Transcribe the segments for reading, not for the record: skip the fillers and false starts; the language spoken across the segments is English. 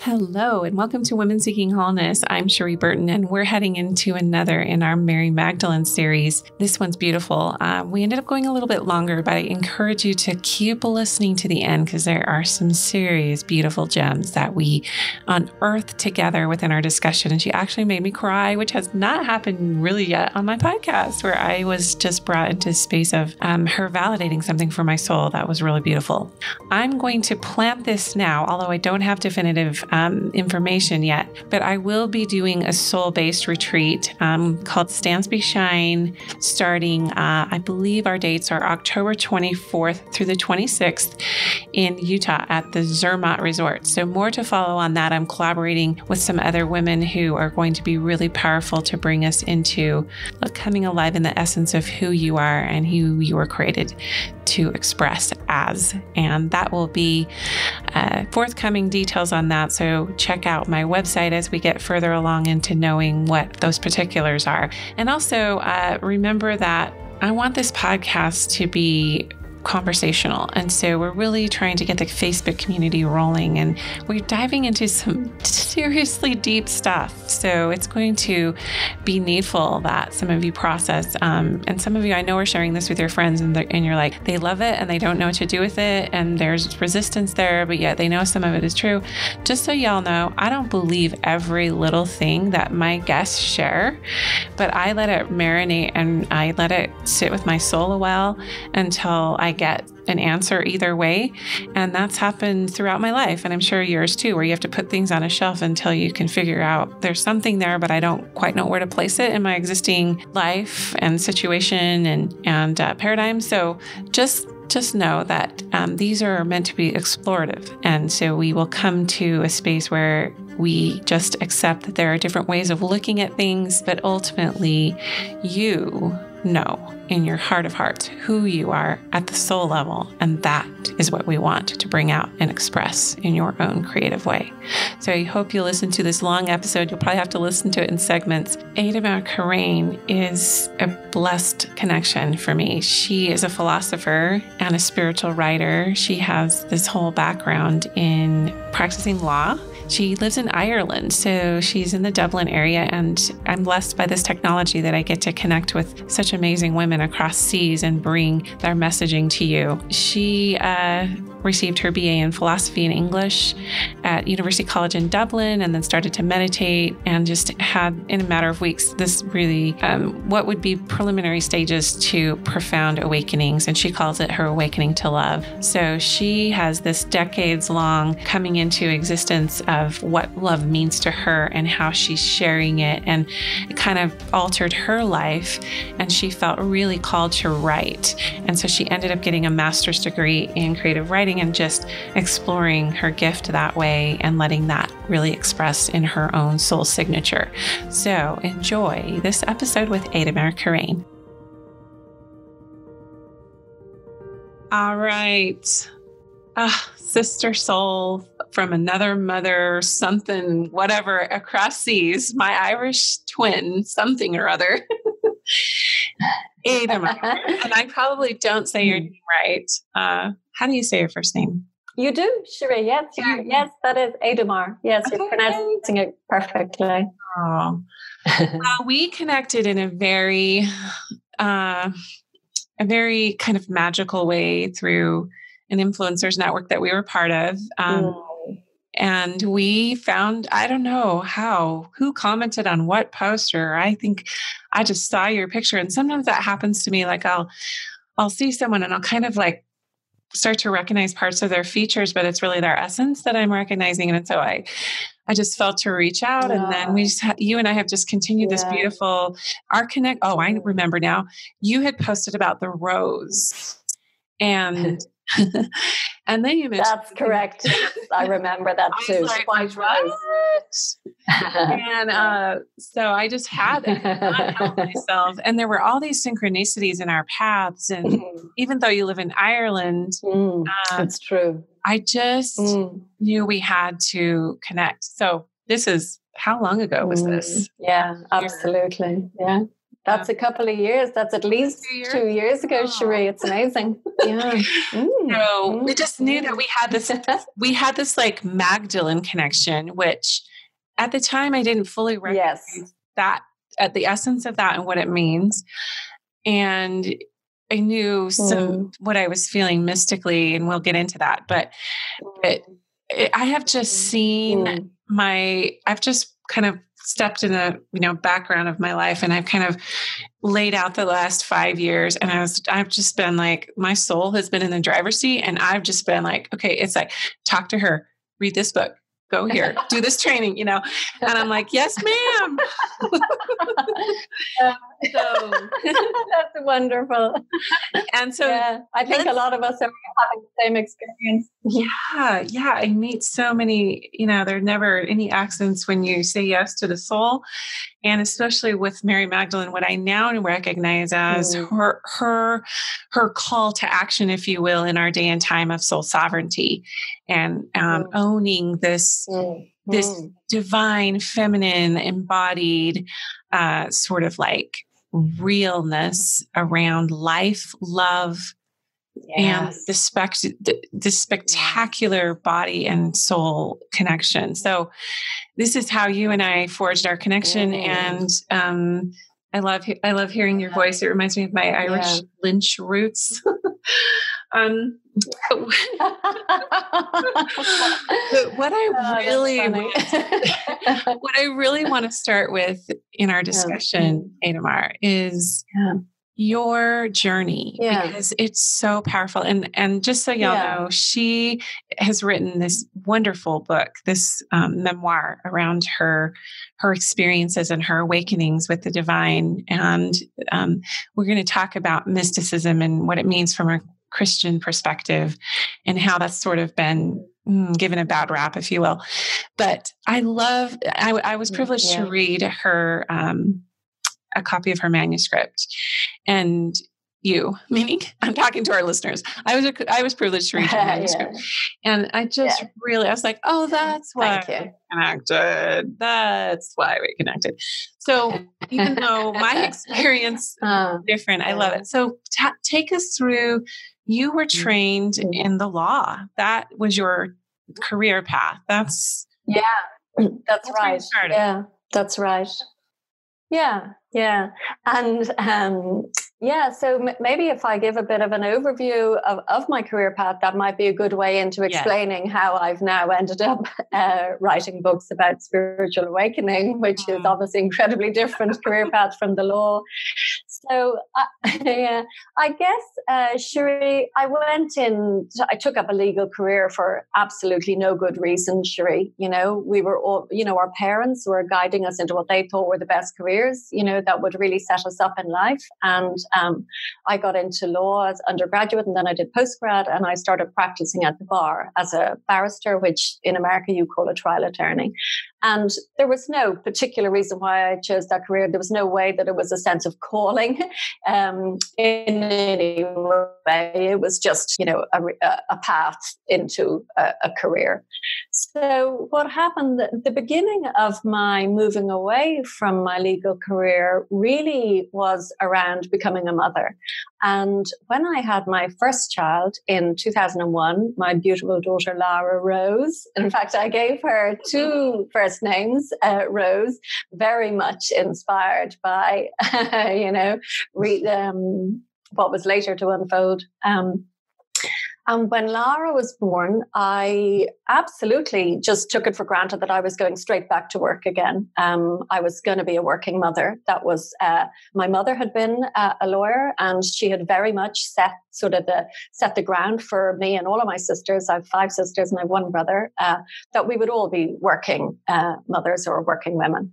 Hello, and welcome to Women Seeking Wholeness. I'm Cherie Burton, and we're heading into another in our Mary Magdalene series. This one's beautiful. We ended up going a little bit longer, but I encourage you to keep listening to the end because there are some serious beautiful gems that we unearthed together within our discussion. And she actually made me cry, which has not happened really yet on my podcast, where I was just brought into a space of her validating something for my soul that was really beautiful. I'm going to plant this now, although I don't have definitive information yet, but I will be doing a soul-based retreat called Stands Be Shine, starting, I believe our dates are October 24th through the 26th in Utah at the Zermatt Resort. So more to follow on that. I'm collaborating with some other women who are going to be really powerful to bring us into coming alive in the essence of who you are and who you were created to express as. And that will be forthcoming details on that. So check out my website as we get further along into knowing what those particulars are. And also remember that I want this podcast to be conversational. And so we're really trying to get the Facebook community rolling, and we're diving into some seriously deep stuff. So it's going to be needful that some of you process. And some of you, I know, are sharing this with your friends, and you're like, they love it and they don't know what to do with it. And there's resistance there, but yet they know some of it is true. Just so y'all know, I don't believe every little thing that my guests share, but I let it marinate and I let it sit with my soul a while until I get an answer either way. And that's happened throughout my life. And I'm sure yours too, where you have to put things on a shelf until you can figure out there's something there, but I don't quite know where to place it in my existing life and situation and paradigm. So just know that these are meant to be explorative. And so we will come to a space where we just accept that there are different ways of looking at things, but ultimately you know in your heart of hearts who you are at the soul level. And that is what we want to bring out and express in your own creative way. So I hope you listen to this long episode. You'll probably have to listen to it in segments. Aedamar Kirrane is a blessed connection for me. She is a philosopher and a spiritual writer. She has this whole background in practicing law. She lives in Ireland, so she's in the Dublin area, and I'm blessed by this technology that I get to connect with such amazing women across seas and bring their messaging to you. She received her BA in philosophy and English at University College in Dublin, and then started to meditate and just had, in a matter of weeks, this really, what would be preliminary stages to profound awakenings. And she calls it her awakening to love. So she has this decades-long coming into existence of what love means to her and how she's sharing it. And it kind of altered her life. And she felt really called to write. And so she ended up getting a master's degree in creative writing and just exploring her gift that way and letting that really express in her own soul signature. So enjoy this episode with Aedamar Kirrane. All right. Sister soul from another mother, something, whatever, across seas, my Irish twin, something or other. Aedamar. And I probably don't say your name right. How do you say your first name? You do, Cherie. Yes, yes, that is Aedamar. Yes, okay. You're pronouncing it perfectly. Oh. We connected in a very kind of magical way through an influencers network that we were part of. And we found, I don't know who commented on what post, or I think I just saw your picture. And sometimes that happens to me. Like I'll see someone and I'll kind of like start to recognize parts of their features, but it's really their essence that I'm recognizing. And so I just felt to reach out, and then you and I have just continued this beautiful, our connect. Oh, I remember now. You had posted about the rose, and and then you mentioned that's correct. I remember that too. Like, and so I just had it, not help myself. And there were all these synchronicities in our paths. And even though you live in Ireland, it's true. I just knew we had to connect. So this is, how long ago was this? Yeah, absolutely. Yeah. That's a couple of years. That's at least 2 years ago, Cherie. It's amazing. Yeah. So we just knew that we had this like Magdalene connection, which at the time I didn't fully recognize that at the essence of that and what it means. And I knew what I was feeling mystically, and we'll get into that. But I have just seen I've just kind of stepped in the background of my life, and I've kind of laid out the last 5 years, and I've just been like, my soul has been in the driver's seat, and I've just been like, okay, it's like, talk to her, read this book, go here, do this training, and I'm like, yes, ma'am. So that's wonderful. And so I think a lot of us are having the same experience. Yeah. I meet so many, there are never any accidents when you say yes to the soul. And especially with Mary Magdalene, what I now recognize as her call to action, if you will, in our day and time of soul sovereignty, and owning this divine, feminine, embodied sort of like realness around life, love, and the spectacular body and soul connection. So this is how you and I forged our connection. And I love hearing your voice. It reminds me of my Irish Lynch roots. But what I really want to start with in our discussion, Aedamar, is your journey, because it's so powerful. And just so y'all know, she has written this wonderful book, this memoir around her experiences and her awakenings with the divine. And we're going to talk about mysticism and what it means from a Christian perspective, and how that's sort of been given a bad rap, if you will. But I was privileged to read her a copy of her manuscript, and meaning I'm talking to our listeners. I was privileged to read her manuscript, and I just I was like, oh, that's why we connected. That's why we connected. So even though my experience is different, I love it. So take us through. You were trained in the law. That was your career path. That's right. Yeah, that's right. Yeah. And so maybe if I give a bit of an overview of my career path, that might be a good way into explaining how I've now ended up writing books about spiritual awakening, which is obviously incredibly different career path from the law. So I guess, Cherie, I took up a legal career for absolutely no good reason, Cherie. We were all, our parents were guiding us into what they thought were the best careers, that would really set us up in life. And I got into law as undergraduate, and then I did postgrad, and I started practicing at the bar as a barrister, which in America you call a trial attorney. And there was no particular reason why I chose that career. There was no way that it was a sense of calling in any way. It was just, a path into a career. So what happened at the beginning of my moving away from my legal career really was around becoming a mother. And when I had my first child in 2001, my beautiful daughter, Lara Rose, in fact, I gave her 2 first names, Rose, very much inspired by, what was later to unfold. And when Lara was born, I absolutely just took it for granted that I was going straight back to work again. I was going to be a working mother. That was, my mother had been a lawyer, and she had very much set the ground for me and all of my sisters. I have 5 sisters and I have 1 brother, that we would all be working mothers or working women,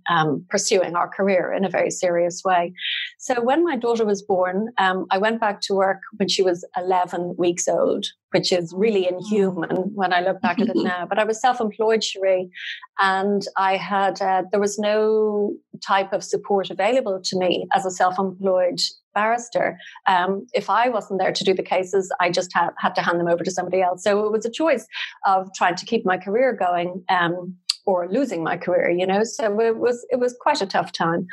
pursuing our career in a very serious way. So when my daughter was born, I went back to work when she was 11 weeks old, which is really inhuman when I look back at it now. But I was self-employed, Cherie, and I had there was no type of support available to me as a self-employed barrister. If I wasn't there to do the cases, I just had to hand them over to somebody else. So it was a choice of trying to keep my career going or losing my career, So it was quite a tough time.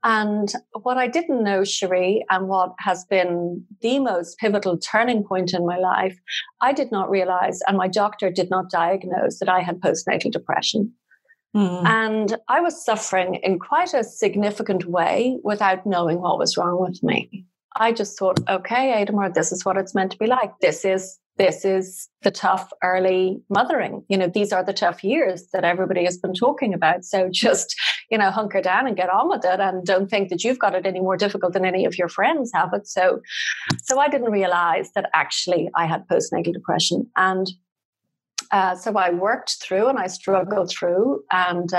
And what I didn't know, Cherie, and what has been the most pivotal turning point in my life, I did not realize, and my doctor did not diagnose, that I had postnatal depression. And I was suffering in quite a significant way without knowing what was wrong with me. I just thought, okay, Aedamar, this is what it's meant to be like. This is the tough early mothering. These are the tough years that everybody has been talking about. So just, hunker down and get on with it, and don't think that you've got it any more difficult than any of your friends have it. So I didn't realize that actually I had postnatal depression. And so I worked through and I struggled through. And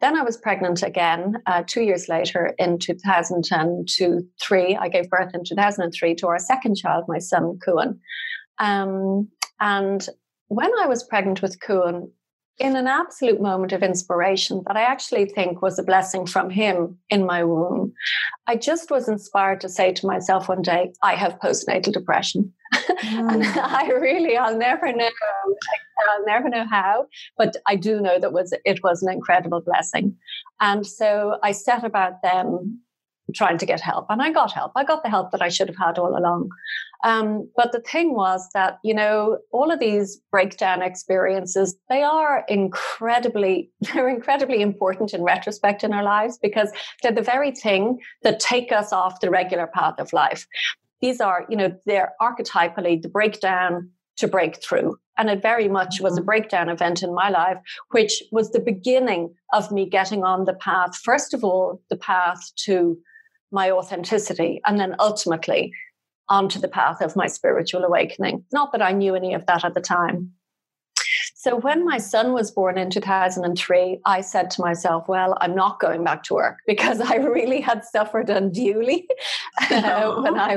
then I was pregnant again 2 years later in 2003. I gave birth in 2003 to our second child, my son, Kuan. And when I was pregnant with Kuan, in an absolute moment of inspiration that I actually think was a blessing from him in my womb, I just was inspired to say to myself one day, I have postnatal depression. And I'll never know how, but I do know that it was an incredible blessing. And so I set about then trying to get help, and I got help. I got the help that I should have had all along. But the thing was that, all of these breakdown experiences, they're incredibly important in retrospect in our lives, because they're the very thing that take us off the regular path of life. These are, they're archetypally the breakdown to break through. And it very much was a breakdown event in my life, which was the beginning of me getting on the path, first of all, the path to my authenticity, and then ultimately onto the path of my spiritual awakening. Not that I knew any of that at the time. So when my son was born in 2003, I said to myself, well, I'm not going back to work, because I really had suffered unduly when I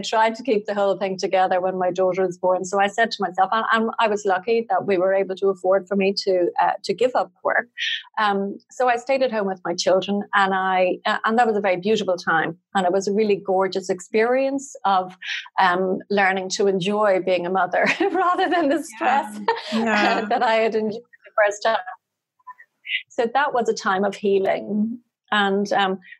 tried to keep the whole thing together when my daughter was born. So I said to myself, and I was lucky that we were able to afford for me to give up work. So I stayed at home with my children, and that was a very beautiful time. And it was a really gorgeous experience of learning to enjoy being a mother rather than the stress that I had enjoyed the first time. So that was a time of healing. And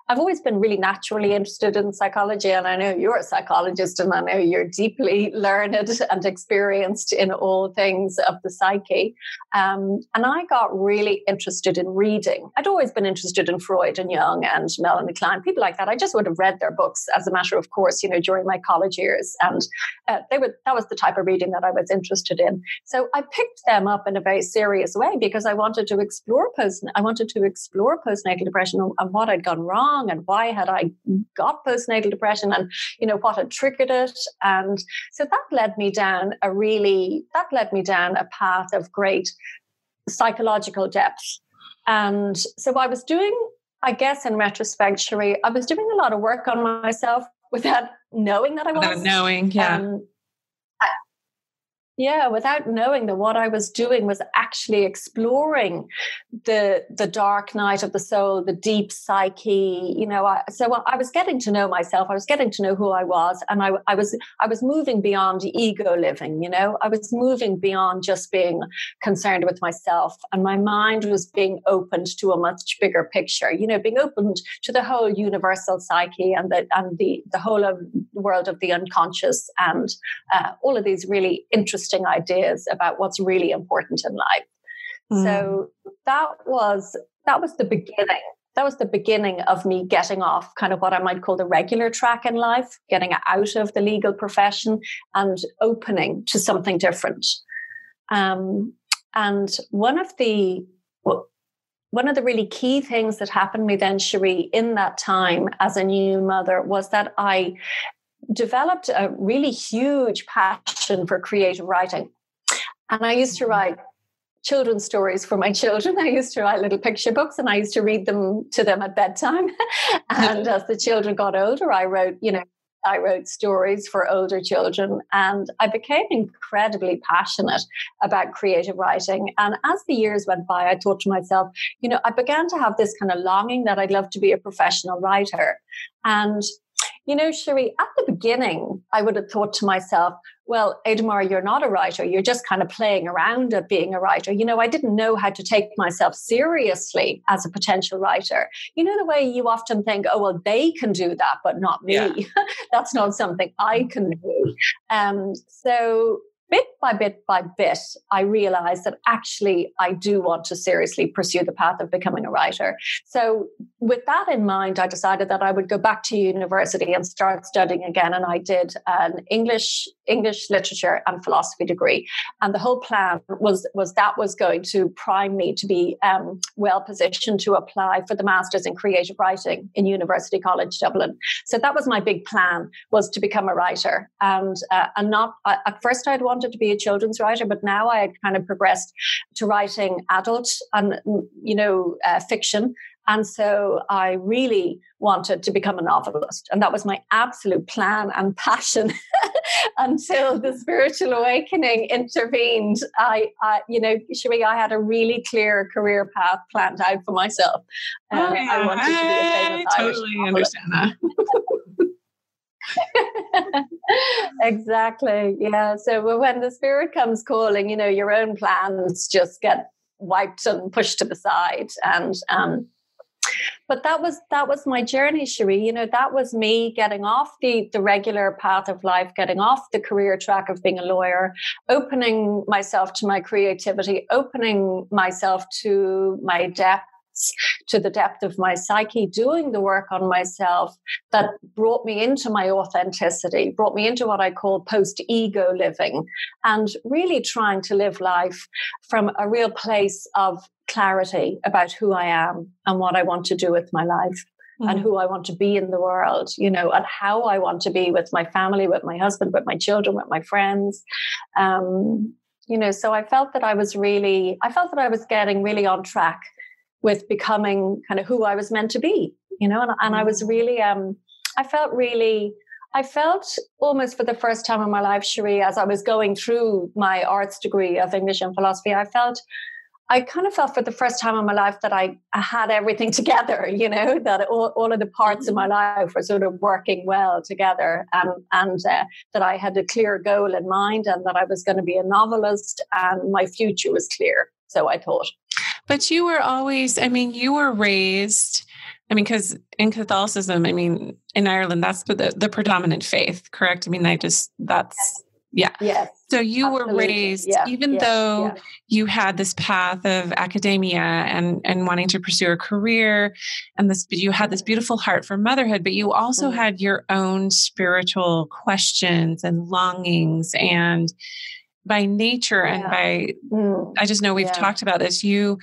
I've always been really naturally interested in psychology. And I know you're a psychologist, and I know you're deeply learned and experienced in all things of the psyche. And I got really interested in reading. I'd always been interested in Freud and Jung and Melanie Klein, people like that. I just would have read their books as a matter of course, during my college years. And that was the type of reading that I was interested in. So I picked them up in a very serious way, because I wanted to explore postnatal depression, and what had gone wrong, and why had I got postnatal depression, and what had triggered it. And so that led me down a path of great psychological depth. And so I was doing, I guess in retrospect, Cherie, I was doing a lot of work on myself without knowing that I was. Without knowing, without knowing that what I was doing was actually exploring the dark night of the soul, the deep psyche. So I was getting to know myself. I was getting to know who I was, and I was moving beyond ego living. I was moving beyond just being concerned with myself, and my mind was being opened to a much bigger picture. Being opened to the whole universal psyche and the whole of the world of the unconscious, and all of these really interesting ideas about what's really important in life. So that was the beginning. That was the beginning of me getting off kind of what I might call the regular track in life, getting out of the legal profession and opening to something different. And one of the really key things that happened to me then, Cherie, in that time as a new mother, was that I developed a really huge passion for creative writing. And I used to write children's stories for my children. I used to write little picture books, and I used to read them to them at bedtime. And as the children got older, I wrote stories for older children, and I became incredibly passionate about creative writing. And as the years went by, I thought to myself, I began to have this kind of longing that I'd love to be a professional writer. And Cherie, at the beginning, I would have thought to myself, well, Aedamar, you're not a writer. You're just kind of playing around at being a writer. I didn't know how to take myself seriously as a potential writer. The way you often think, oh, well, they can do that, but not me. Yeah. That's not something I can do. So bit by bit, I realized that actually I do want to seriously pursue the path of becoming a writer. So with that in mind, I decided that I would go back to university and start studying again. And I did an English literature and philosophy degree. And the whole plan was going to prime me to be well positioned to apply for the Masters in Creative Writing in University College Dublin. So that was my big plan, was to become a writer. And not at first I'd wanted to be a children's writer, but now I had kind of progressed to writing adult and fiction. And so I really wanted to become a novelist. And that was my absolute plan and passion until the spiritual awakening intervened. Cherie, I had a really clear career path planned out for myself. I wanted to be a famous Irish totally novelist. Understand that. Exactly. Yeah. So when the spirit comes calling, your own plans just get wiped and pushed to the side. And but that was my journey, Cherie. That was me getting off the regular path of life, getting off the career track of being a lawyer, opening myself to my creativity, opening myself to my depth, to the depth of my psyche, doing the work on myself that brought me into my authenticity, brought me into what I call post-ego living, and really trying to live life from a real place of clarity about who I am and what I want to do with my life. And who I want to be in the world, and how I want to be with my family, with my husband, with my children, with my friends. So I felt that I was getting really on track with becoming kind of who I was meant to be, and I was really, I felt almost for the first time in my life, Cherie, as I was going through my arts degree of English and philosophy, I kind of felt for the first time in my life that I had everything together, that all of the parts of my life were sort of working well together, and that I had a clear goal in mind, and that I was going to be a novelist and my future was clear. So I thought. But you were always, you were raised, because in Catholicism, in Ireland, that's the predominant faith, correct? That's, yeah. Yes. So you were raised, even though you had this path of academia and wanting to pursue a career, and you had this beautiful heart for motherhood, but you also had your own spiritual questions and longings, and by nature and by, I just know we've talked about this. You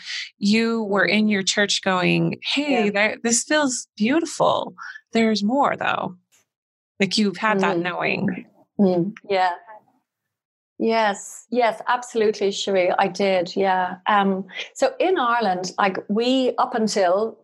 were in your church going, hey, this feels beautiful. There's more though. Like you've had that knowing. Yeah. Yes, absolutely, Cherie. I did. Yeah. So in Ireland, we, up until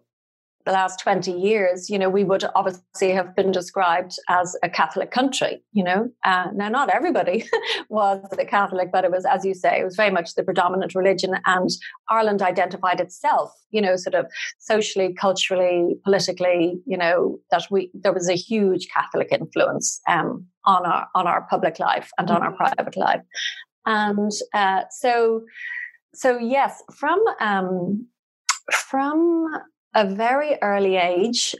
the last 20 years, we would obviously have been described as a Catholic country, Now, not everybody was a Catholic, but it was, as you say, it was very much the predominant religion. And Ireland identified itself, sort of socially, culturally, politically, that there was a huge Catholic influence on our public life and on our private life. And so yes, from a very early age.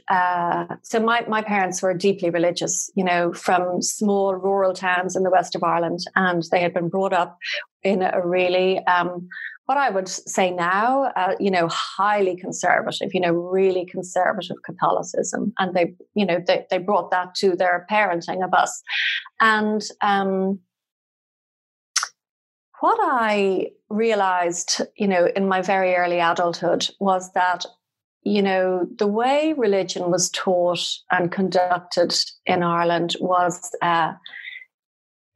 So my parents were deeply religious, from small rural towns in the west of Ireland, and they had been brought up in a really, what I would say now, highly conservative, really conservative Catholicism. And they brought that to their parenting of us. And what I realized, in my very early adulthood was that the way religion was taught and conducted in Ireland was,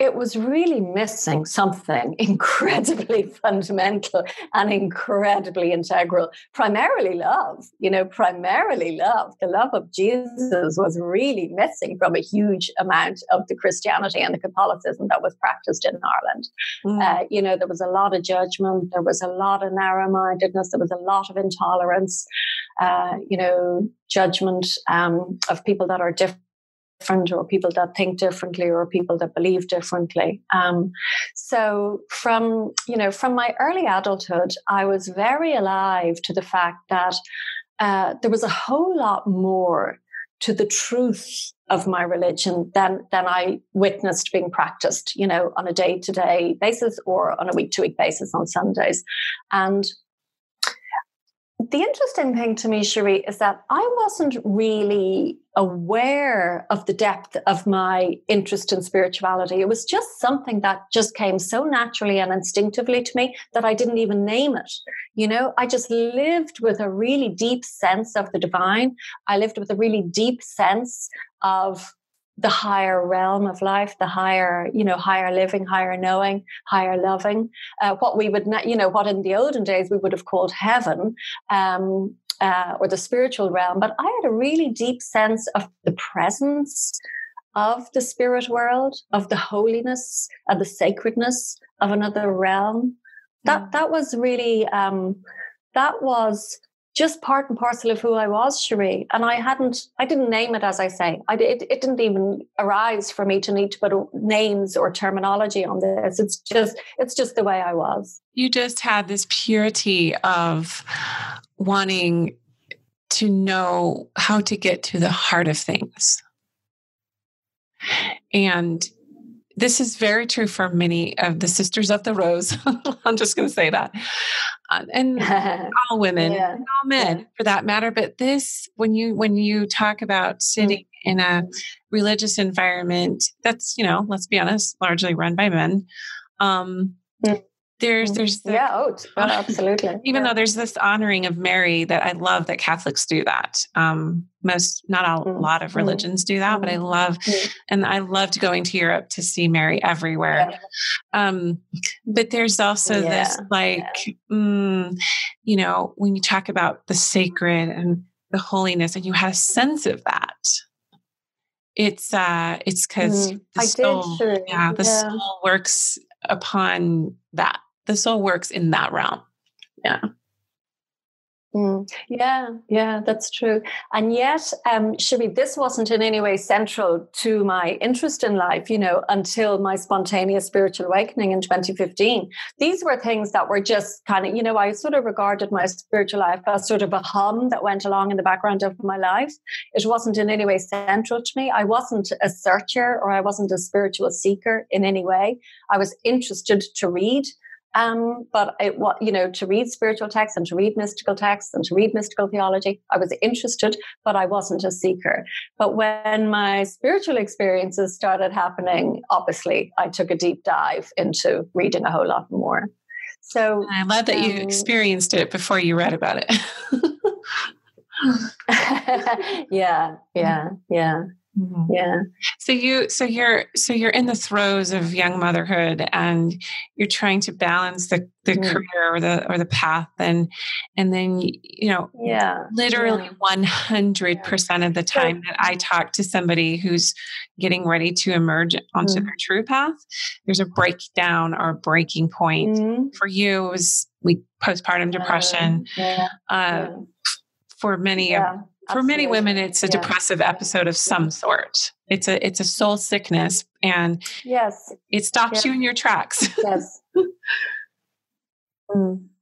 it was really missing something incredibly fundamental and incredibly integral. Primarily love, the love of Jesus was really missing from a huge amount of the Christianity and the Catholicism that was practiced in Ireland. There was a lot of judgment, there was a lot of narrow-mindedness, there was a lot of intolerance, judgment of people that are different different, or people that think differently, or people that believe differently. So from my early adulthood, I was very alive to the fact that there was a whole lot more to the truth of my religion than I witnessed being practiced, on a day-to-day basis or on a week-to-week basis on Sundays. And the interesting thing to me, Cherie, is that I wasn't really aware of the depth of my interest in spirituality. It was just something that just came so naturally and instinctively to me that I didn't even name it. I just lived with a really deep sense of the divine. I lived with a really deep sense of the higher realm of life, the higher living, higher knowing, higher loving, what we would, what in the olden days we would have called heaven, or the spiritual realm. But I had a really deep sense of the presence of the spirit world, of the holiness and the sacredness of another realm. That was really, that was just part and parcel of who I was, Cherie. And I didn't name it, as I say. It didn't even arise for me to need to put names or terminology on this. It's just the way I was. You just had this purity of wanting to know how to get to the heart of things. And this is very true for many of the Sisters of the Rose. I'm just going to say that. And all women, and all men for that matter. But this, when you talk about sitting in a religious environment that's, let's be honest, largely run by men, there's absolutely. Even though there's this honoring of Mary that I love that Catholics do that. Not a lot of religions do that, but I love, and I loved going to Europe to see Mary everywhere. But there's also this when you talk about the sacred and the holiness, and you had a sense of that. It's because the soul works upon that. The soul works in that realm. Yeah. Yeah, that's true. And yet, Cherie, this wasn't in any way central to my interest in life, until my spontaneous spiritual awakening in 2015. These were things that were just kind of, I sort of regarded my spiritual life as sort of a hum that went along in the background of my life. It wasn't in any way central to me. I wasn't a searcher, or I wasn't a spiritual seeker in any way. I was interested to read. But to read spiritual texts and to read mystical texts and to read mystical theology, I was interested, but I wasn't a seeker. But when my spiritual experiences started happening, obviously, I took a deep dive into reading a whole lot more. So I love that you experienced it before you read about it. Yeah. Mm-hmm. Yeah. So you're in the throes of young motherhood, and you're trying to balance the career or the path, and then literally 100% of the time that I talk to somebody who's getting ready to emerge onto their true path, there's a breakdown or a breaking point. For you, it was postpartum depression. For many For many women, it's a depressive episode of some sort. It's a soul sickness, and it stops you in your tracks.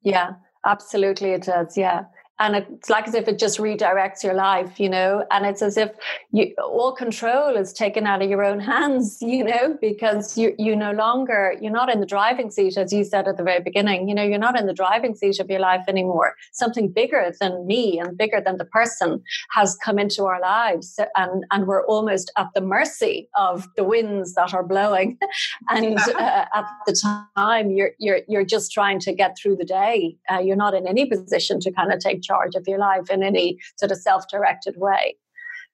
Yeah, absolutely it does. Yeah. And it's like as if it just redirects your life, and it's as if all control is taken out of your own hands, because you're not in the driving seat, as you said at the very beginning, you're not in the driving seat of your life anymore. Something bigger than me and bigger than the person has come into our lives, and we're almost at the mercy of the winds that are blowing. And at the time, you're just trying to get through the day. You're not in any position to kind of take charge of your life in any sort of self-directed way.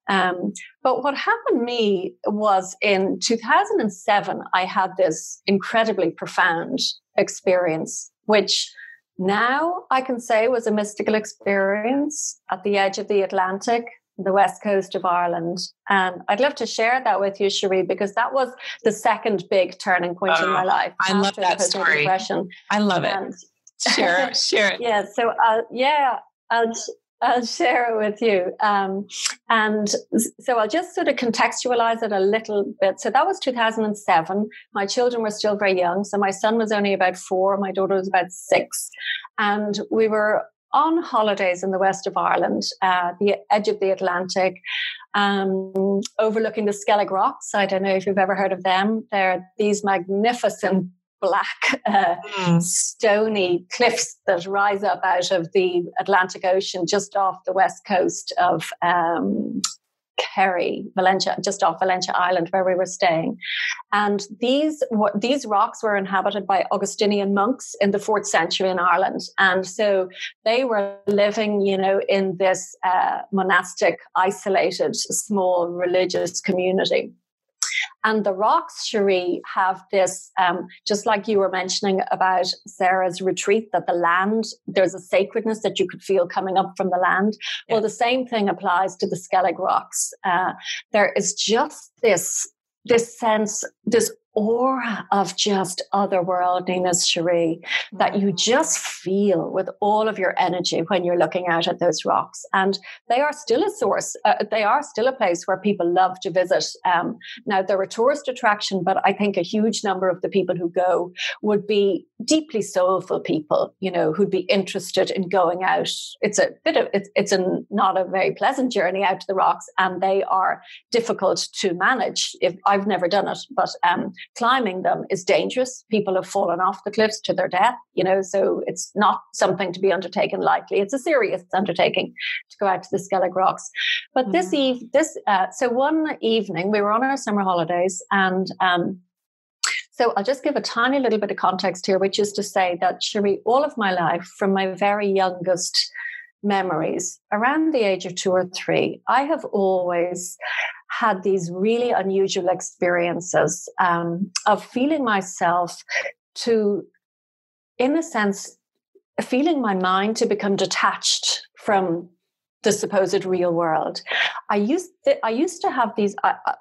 But what happened to me was in 2007, I had this incredibly profound experience, which now I can say was a mystical experience at the edge of the Atlantic, the west coast of Ireland. And I'd love to share that with you, Cherie, because that was the second big turning point in my life. I love that story. Depression. I love it. Share it. Yeah. So, I'll share it with you. And so I'll just sort of contextualize it a little bit. So that was 2007. My children were still very young. So my son was only about 4, my daughter was about 6. And we were on holidays in the west of Ireland, the edge of the Atlantic, overlooking the Skellig Rocks. I don't know if you've ever heard of them. They're these magnificent black stony cliffs that rise up out of the Atlantic Ocean just off the west coast of Kerry, Valencia, just off Valencia Island where we were staying. And these rocks were inhabited by Augustinian monks in the 4th century in Ireland. And so they were living, in this monastic, isolated, small religious community. And the rocks, Cherie, have this, just like you were mentioning about Sarah's retreat, that the land, there's a sacredness that you could feel coming up from the land. Yeah. Well, the same thing applies to the Skellig Rocks. There is just this sense, this aura of just otherworldliness, Cherie, that you just feel with all of your energy when you're looking out at those rocks. And they are still a source. They are still a place where people love to visit. Now, they're a tourist attraction, but I think a huge number of the people who go would be deeply soulful people, who'd be interested in going out. It's not a very pleasant journey out to the rocks, and they are difficult to manage. If I've never done it, but climbing them is dangerous. People have fallen off the cliffs to their death, so it's not something to be undertaken lightly. It's a serious undertaking to go out to the Skellig Rocks. But so one evening we were on our summer holidays, and so I'll just give a tiny little bit of context here, which is to say that, Cherie, all of my life, from my very youngest memories, around the age of 2 or 3, I have always had these really unusual experiences of feeling myself in a sense, feeling my mind to become detached from the supposed real world. I used to have these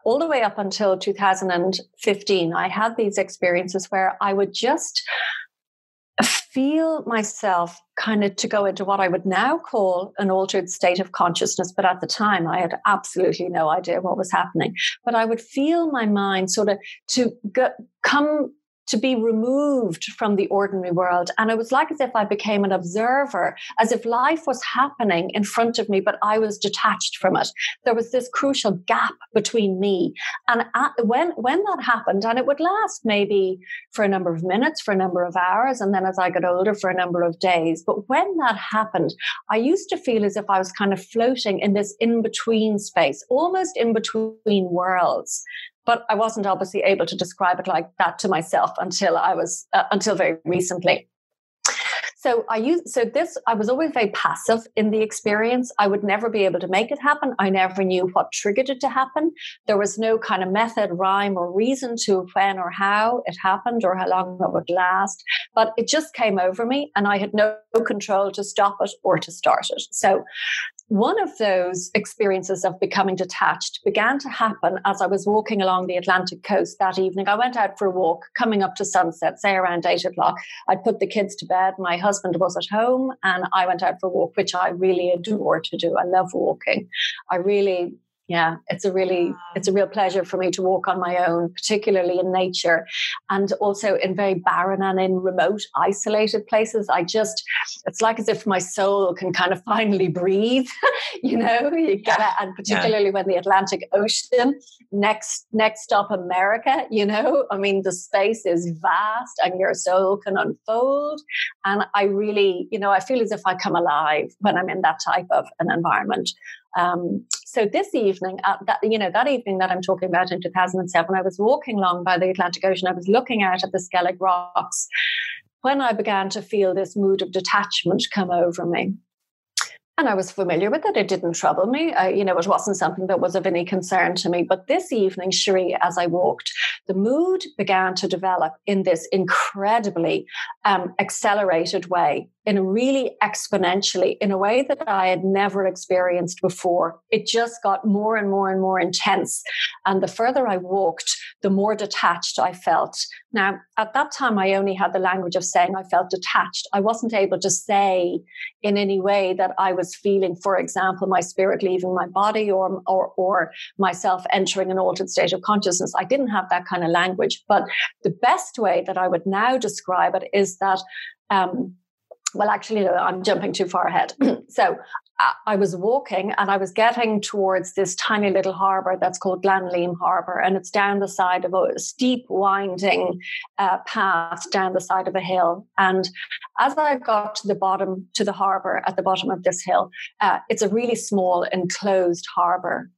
all the way up until 2015. I had these experiences where I would just feel myself kind of to go into what I would now call an altered state of consciousness. But at the time, I had absolutely no idea what was happening. But I would feel my mind sort of come to be removed from the ordinary world. And it was like as if I became an observer, as if life was happening in front of me, but I was detached from it. There was this crucial gap between me. And when that happened, and it would last maybe for a number of minutes, for a number of hours, and then as I got older, for a number of days. But when that happened, I used to feel as if I was kind of floating in this in-between space, almost in between worlds. But I wasn't obviously able to describe it like that to myself until very recently. So I was always very passive in the experience. I would never be able to make it happen. I never knew what triggered it to happen. There was no kind of method, rhyme, or reason to when or how it happened or how long it would last. But it just came over me, and I had no control to stop it or to start it. So one of those experiences of becoming detached began to happen as I was walking along the Atlantic coast that evening. I went out for a walk coming up to sunset, say around 8 o'clock. I'd put the kids to bed. My husband was at home, and I went out for a walk, which I really adore to do. I love walking. It's a real pleasure for me to walk on my own, particularly in nature, and also in very barren and in remote, isolated places. It's like as if my soul can kind of finally breathe, you get it, and particularly when the Atlantic Ocean, next stop America, the space is vast and your soul can unfold. And I really, I feel as if I come alive when I'm in that type of an environment. So this evening, that evening that I'm talking about in 2007, I was walking along by the Atlantic Ocean. I was looking out at the Skellig Rocks when I began to feel this mood of detachment come over me. And I was familiar with it. It didn't trouble me. It wasn't something that was of any concern to me. But this evening, Cherie, as I walked, the mood began to develop in this incredibly accelerated way, in a really exponentially, in a way that I had never experienced before. It just got more and more and more intense. And the further I walked, the more detached I felt. Now, at that time, I only had the language of saying I felt detached. I wasn't able to say in any way that I was was feeling, for example, my spirit leaving my body or myself entering an altered state of consciousness. I didn't have that kind of language. But the best way that I would now describe it is that, well, actually, no, I'm jumping too far ahead. So I was walking and I was getting towards this tiny little harbour that's called Glanleam Harbour, and it's down the side of a steep, winding path down the side of a hill. And as I got to the harbour at the bottom of this hill, it's a really small enclosed harbour.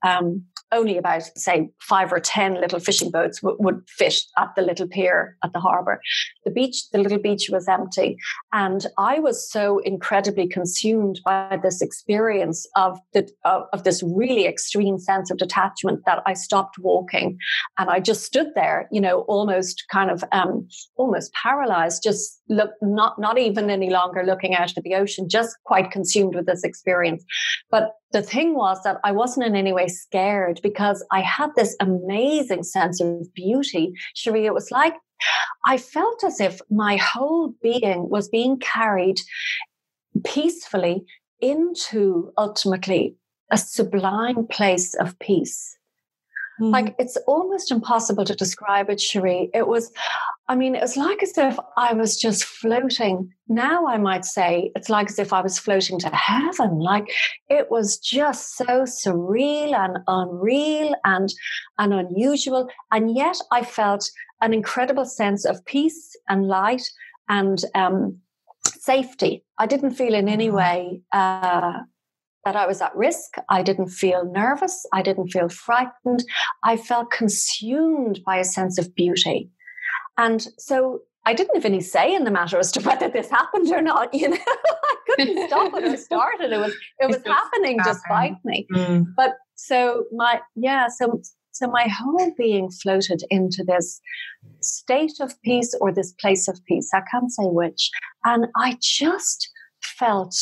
Only about, say, 5 or 10 little fishing boats would fit at the little pier at the harbour. The little beach was empty. And I was so incredibly consumed by this experience of this really extreme sense of detachment that I stopped walking. And I just stood there, almost kind of almost paralyzed, just not even any longer looking out at the ocean, just quite consumed with this experience. But the thing was that I wasn't in any way scared because I had this amazing sense of beauty. Cherie, it was like I felt as if my whole being was being carried peacefully into ultimately a sublime place of peace. Mm-hmm. Like, it's almost impossible to describe it, Cherie. It was like as if I was just floating. Now I might say it's like as if I was floating to heaven. Like, it was just so surreal and unreal and unusual. And yet I felt an incredible sense of peace and light and safety. I didn't feel in any way that I was at risk. I didn't feel nervous. I didn't feel frightened. I felt consumed by a sense of beauty. And so I didn't have any say in the matter as to whether this happened or not. I couldn't stop it or start it. It was happening despite me. Mm. But so my whole being floated into this state of peace or this place of peace. I can't say which. And I just felt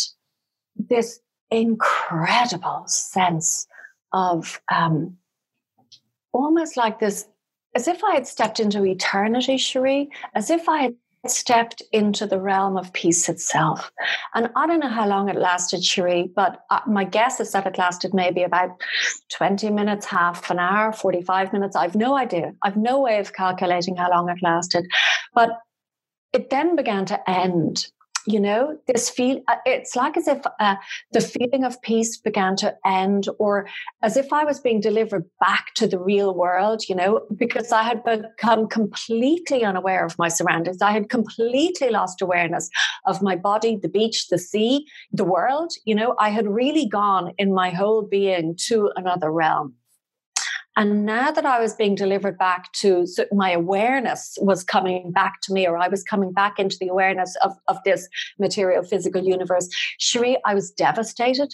this incredible sense of almost like this, as if I had stepped into eternity, Cherie, as if I had stepped into the realm of peace itself. And I don't know how long it lasted, Cherie, but my guess is that it lasted maybe about 20 minutes, half an hour, 45 minutes. I've no idea. I've no way of calculating how long it lasted. But it then began to end. This it's like as if the feeling of peace began to end, or as if I was being delivered back to the real world, because I had become completely unaware of my surroundings. I had completely lost awareness of my body, the beach, the sea, the world. I had really gone in my whole being to another realm. And now that I was being delivered back to, so my awareness was coming back to me, or I was coming back into the awareness of this material physical universe. Cherie, I was devastated.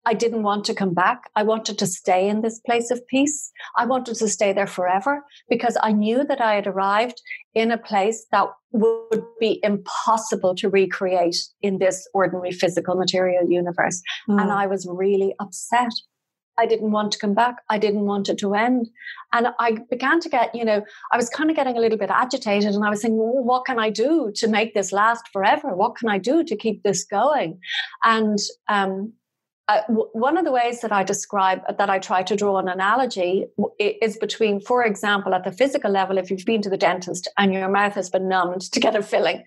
I didn't want to come back. I wanted to stay in this place of peace. I wanted to stay there forever because I knew that I had arrived in a place that would be impossible to recreate in this ordinary physical material universe. Mm. And I was really upset. I didn't want to come back. I didn't want it to end. And I began to get, I was kind of getting a little bit agitated, and I was saying, well, what can I do to make this last forever? What can I do to keep this going? And one of the ways that I try to draw an analogy is between, for example, at the physical level, if you've been to the dentist and your mouth has been numbed to get a filling,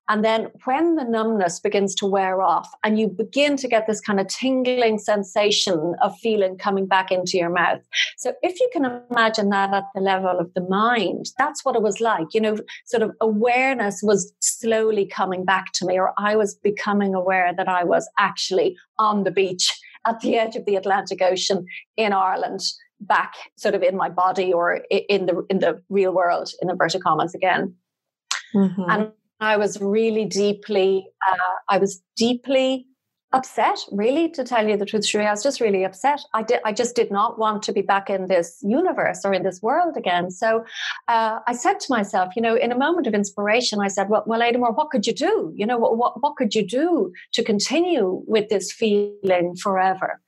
and then when the numbness begins to wear off and you begin to get this kind of tingling sensation of feeling coming back into your mouth. So if you can imagine that at the level of the mind, that's what it was like, sort of awareness was slowly coming back to me, or I was becoming aware that I was actually on the beach at the edge of the Atlantic Ocean in Ireland, back sort of in my body or in the real world, in inverted commas again. Mm-hmm. And I was really deeply upset, really, to tell you the truth, Cherie. I was just really upset. I just did not want to be back in this universe or in this world again. So I said to myself, in a moment of inspiration, I said, well, Aedamar, what could you do? What could you do to continue with this feeling forever?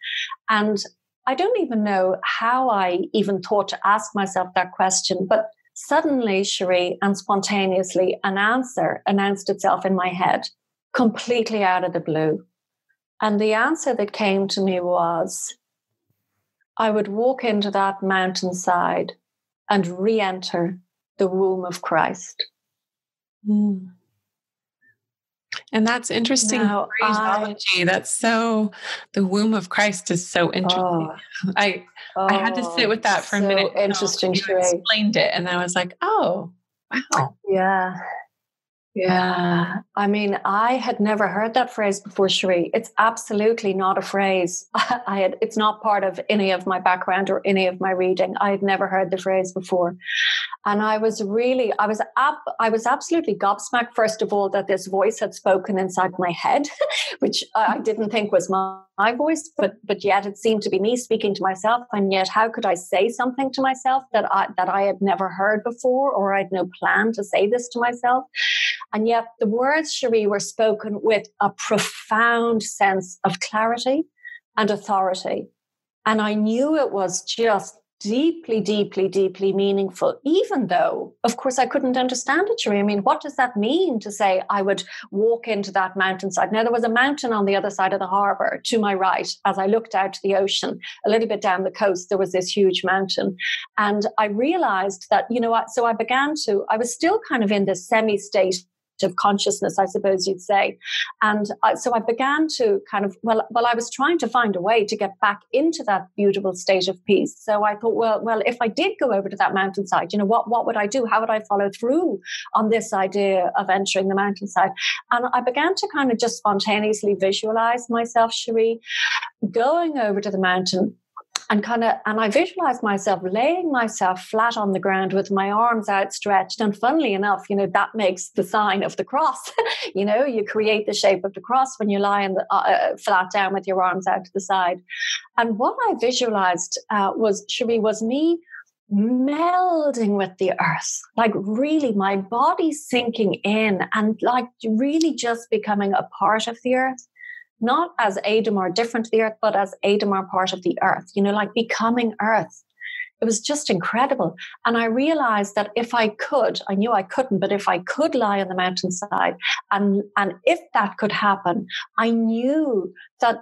And I don't even know how I even thought to ask myself that question, but suddenly, Cherie, and spontaneously, an answer announced itself in my head, completely out of the blue. And the answer that came to me was, I would walk into that mountainside and re-enter the womb of Christ. Mm. And that's interesting Now, phraseology. That's so, the womb of Christ is so interesting. I had to sit with that for a minute. So interesting. You explained it, and I was like, oh, wow. Yeah. Yeah. I mean, I had never heard that phrase before, Cherie. It's absolutely not a phrase. It's not part of any of my background or any of my reading. I had never heard the phrase before. And I was absolutely gobsmacked, first of all, that this voice had spoken inside my head, which I didn't think was my voice, but yet it seemed to be me speaking to myself. And yet, how could I say something to myself that I had never heard before, or I had no plan to say this to myself? And yet the words, Cherie, were spoken with a profound sense of clarity and authority. And I knew it was just deeply, deeply, deeply meaningful, even though, of course, I couldn't understand it, Cherie. I mean, what does that mean to say I would walk into that mountainside? Now, there was a mountain on the other side of the harbour to my right. As I looked out to the ocean, a little bit down the coast, there was this huge mountain. And I realized that, so I was still kind of in this semi-state of consciousness, I suppose you'd say. And so I began to kind of, I was trying to find a way to get back into that beautiful state of peace. So I thought, well, if I did go over to that mountainside, what would I do? How would I follow through on this idea of entering the mountainside? And I began to kind of just spontaneously visualize myself, Cherie, going over to the mountain. And I visualized myself laying myself flat on the ground with my arms outstretched. And funnily enough, that makes the sign of the cross. You create the shape of the cross when you lie flat down with your arms out to the side. And what I visualized was me melding with the earth, like really my body sinking in and like really just becoming a part of the earth. Not as Aedamar different to the earth, but as Aedamar part of the earth, like becoming earth. It was just incredible. And I realized that if I could, I knew I couldn't, but if I could lie on the mountainside and if that could happen, I knew that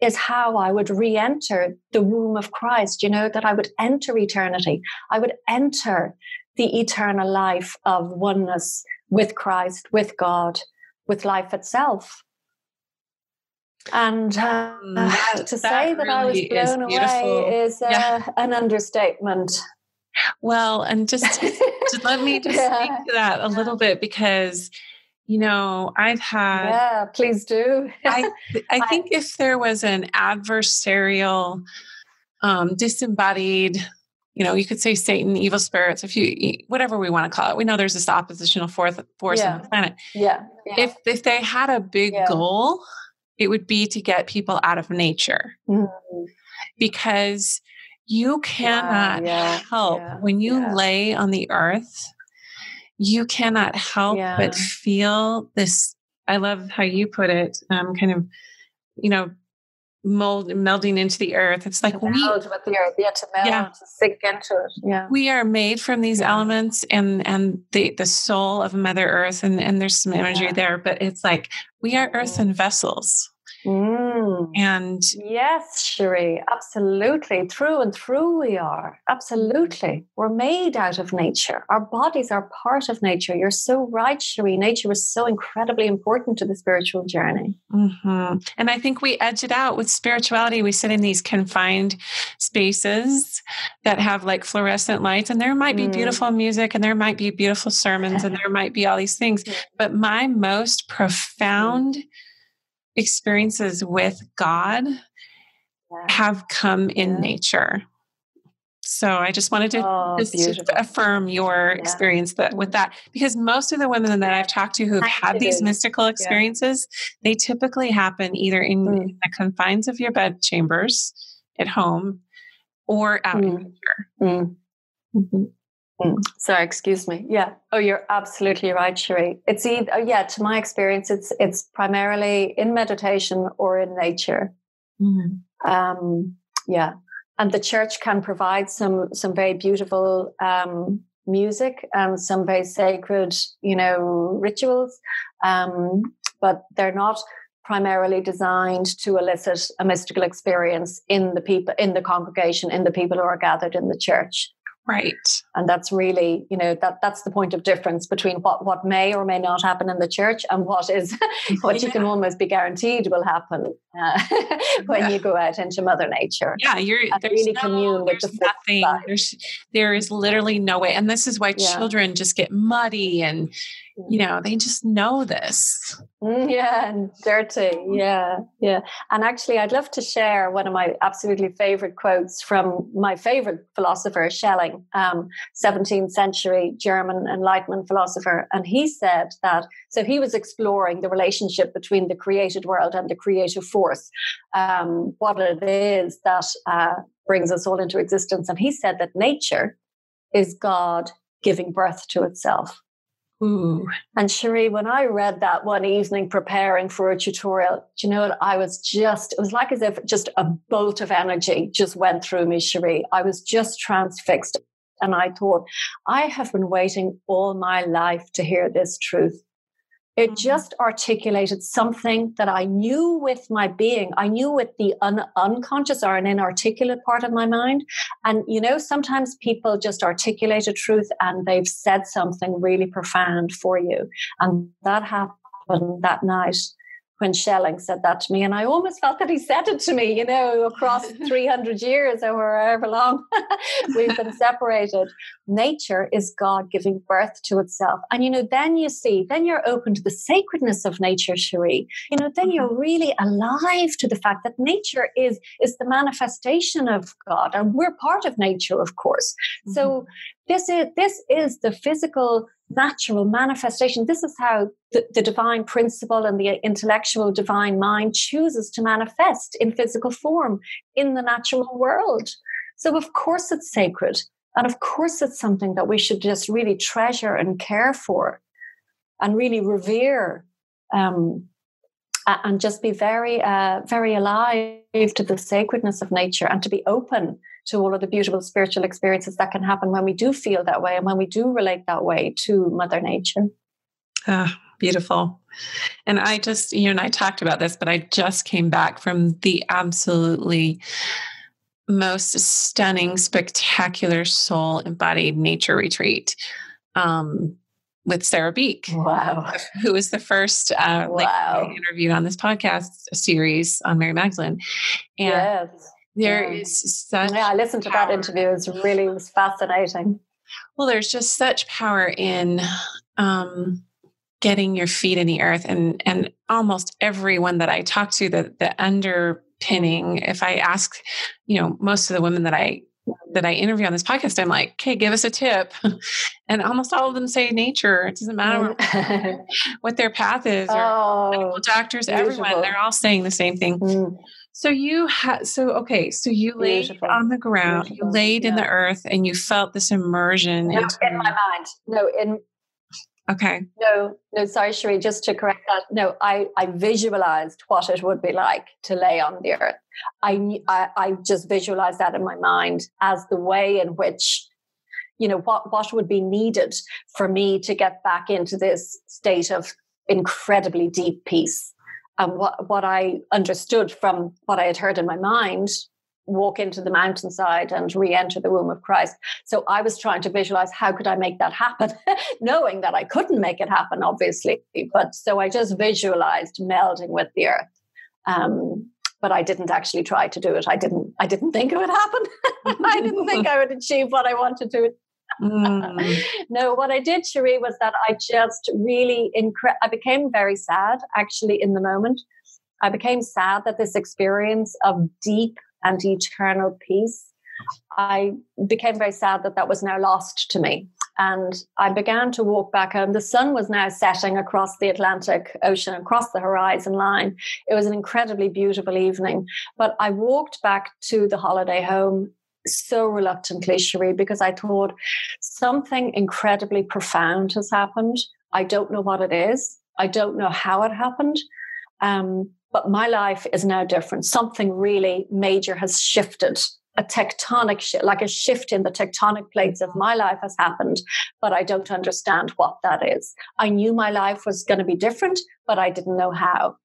is how I would re-enter the womb of Christ, that I would enter eternity. I would enter the eternal life of oneness with Christ, with God, with life itself. And to say that I was blown away is an understatement. Well, and just let me just speak to that a little bit, because, I've had... Yeah, please do. I think if there was an adversarial, disembodied, you could say Satan, evil spirits, whatever we want to call it. We know there's this oppositional force on the planet. Yeah. If they had a big goal, it would be to get people out of nature, because you cannot help when you lay on the earth. You cannot help but feel this. I love how you put it. Kind of, melding into the earth. It's like to meld with the earth. To meld, to sink into it. Yeah, we are made from these elements, and the soul of Mother Earth, and there's some imagery there, but it's like we are earthen vessels. And yes, Cherie, absolutely. Through and through we are. Absolutely. We're made out of nature. Our bodies are part of nature. You're so right, Cherie. Nature is so incredibly important to the spiritual journey. Mm-hmm. And I think we edge it out with spirituality. We sit in these confined spaces that have like fluorescent lights, and there might be beautiful music, and there might be beautiful sermons, and there might be all these things. But my most profound experiences with God have come in nature. So I just wanted to affirm your experience with that, because most of the women that I've talked to who've had these mystical experiences, they typically happen either in the confines of your bed chambers at home or out in nature. Sorry, excuse me. Yeah. Oh, you're absolutely right, Cherie. It's either, to my experience, it's primarily in meditation or in nature. And the church can provide some very beautiful music and some very sacred, rituals, but they're not primarily designed to elicit a mystical experience in the people, in the congregation, in the people who are gathered in the church. Right. And that's really, that's the point of difference between what may or may not happen in the church and what is what you can almost be guaranteed will happen when you go out into Mother Nature. Yeah, really commune with the nothing. There is literally no way. And this is why children just get muddy and they just know this. Yeah, and dirty. Yeah. And actually, I'd love to share one of my absolutely favorite quotes from my favorite philosopher, Schelling, 17th century German Enlightenment philosopher. And he said that, so he was exploring the relationship between the created world and the creative force, what it is that brings us all into existence. And he said that nature is God giving birth to itself. Ooh. And Cherie, when I read that one evening preparing for a tutorial, do you know what? It was like as if just a bolt of energy just went through me, Cherie. I was just transfixed. And I thought, I have been waiting all my life to hear this truth. It just articulated something that I knew with my being. I knew with the unconscious or an inarticulate part of my mind. And, sometimes people just articulate a truth and they've said something really profound for you. And that happened that night when Schelling said that to me. And I almost felt that he said it to me, across 300 years or however long we've been separated. Nature is God giving birth to itself. And, then you're open to the sacredness of nature, Cherie. Then you're really alive to the fact that nature is the manifestation of God. And we're part of nature, of course. Mm-hmm. So this is the physical, natural manifestation. This is how the divine principle and the intellectual divine mind chooses to manifest in physical form in the natural world. So of course it's sacred. And of course it's something that we should just really treasure and care for and really revere, and just be very, very alive to the sacredness of nature and to be open to all of the beautiful spiritual experiences that can happen when we do feel that way and when we do relate that way to Mother Nature. Beautiful. And I just, you and I talked about this, but I just came back from the absolutely most stunning, spectacular soul embodied nature retreat with Sarah Beek. Wow. Who was the first lady interviewed on this podcast series on Mary Magdalene. And yes. There is such I listened to that interview. It was fascinating. Well, there's just such power in getting your feet in the earth, and almost everyone that I talk to, the underpinning. If I ask, most of the women that I interview on this podcast, I'm like, "Okay, give us a tip," and almost all of them say nature. It doesn't matter what their path is, or medical doctors, beautiful. Everyone, they're all saying the same thing. So you laid beautiful. On the ground, beautiful. You laid in the earth, and you felt this immersion. No, in my mind. Okay. No, sorry, Cherie, just to correct that. No, I visualized what it would be like to lay on the earth. I just visualized that in my mind as the way in which, what would be needed for me to get back into this state of incredibly deep peace. And what I understood from what I had heard in my mind, walk into the mountainside and re-enter the womb of Christ. So I was trying to visualize how could I make that happen, knowing that I couldn't make it happen, obviously. But so I just visualized melding with the earth. But I didn't actually try to do it. I didn't think it would happen. I didn't think I would achieve what I wanted to. No, what I did, Cherie, was that I just really I became very sad, actually, in the moment. I became sad that this experience of deep and eternal peace, I became very sad that was now lost to me. And I began to walk back home. The sun was now setting across the Atlantic Ocean, across the horizon line. It was an incredibly beautiful evening. But I walked back to the holiday home so reluctantly, Cherie, because I thought something incredibly profound has happened. I don't know what it is. I don't know how it happened. But my life is now different. Something really major has shifted. A tectonic shift, like a shift in the tectonic plates of my life has happened, but I don't understand what that is. I knew my life was going to be different, but I didn't know how,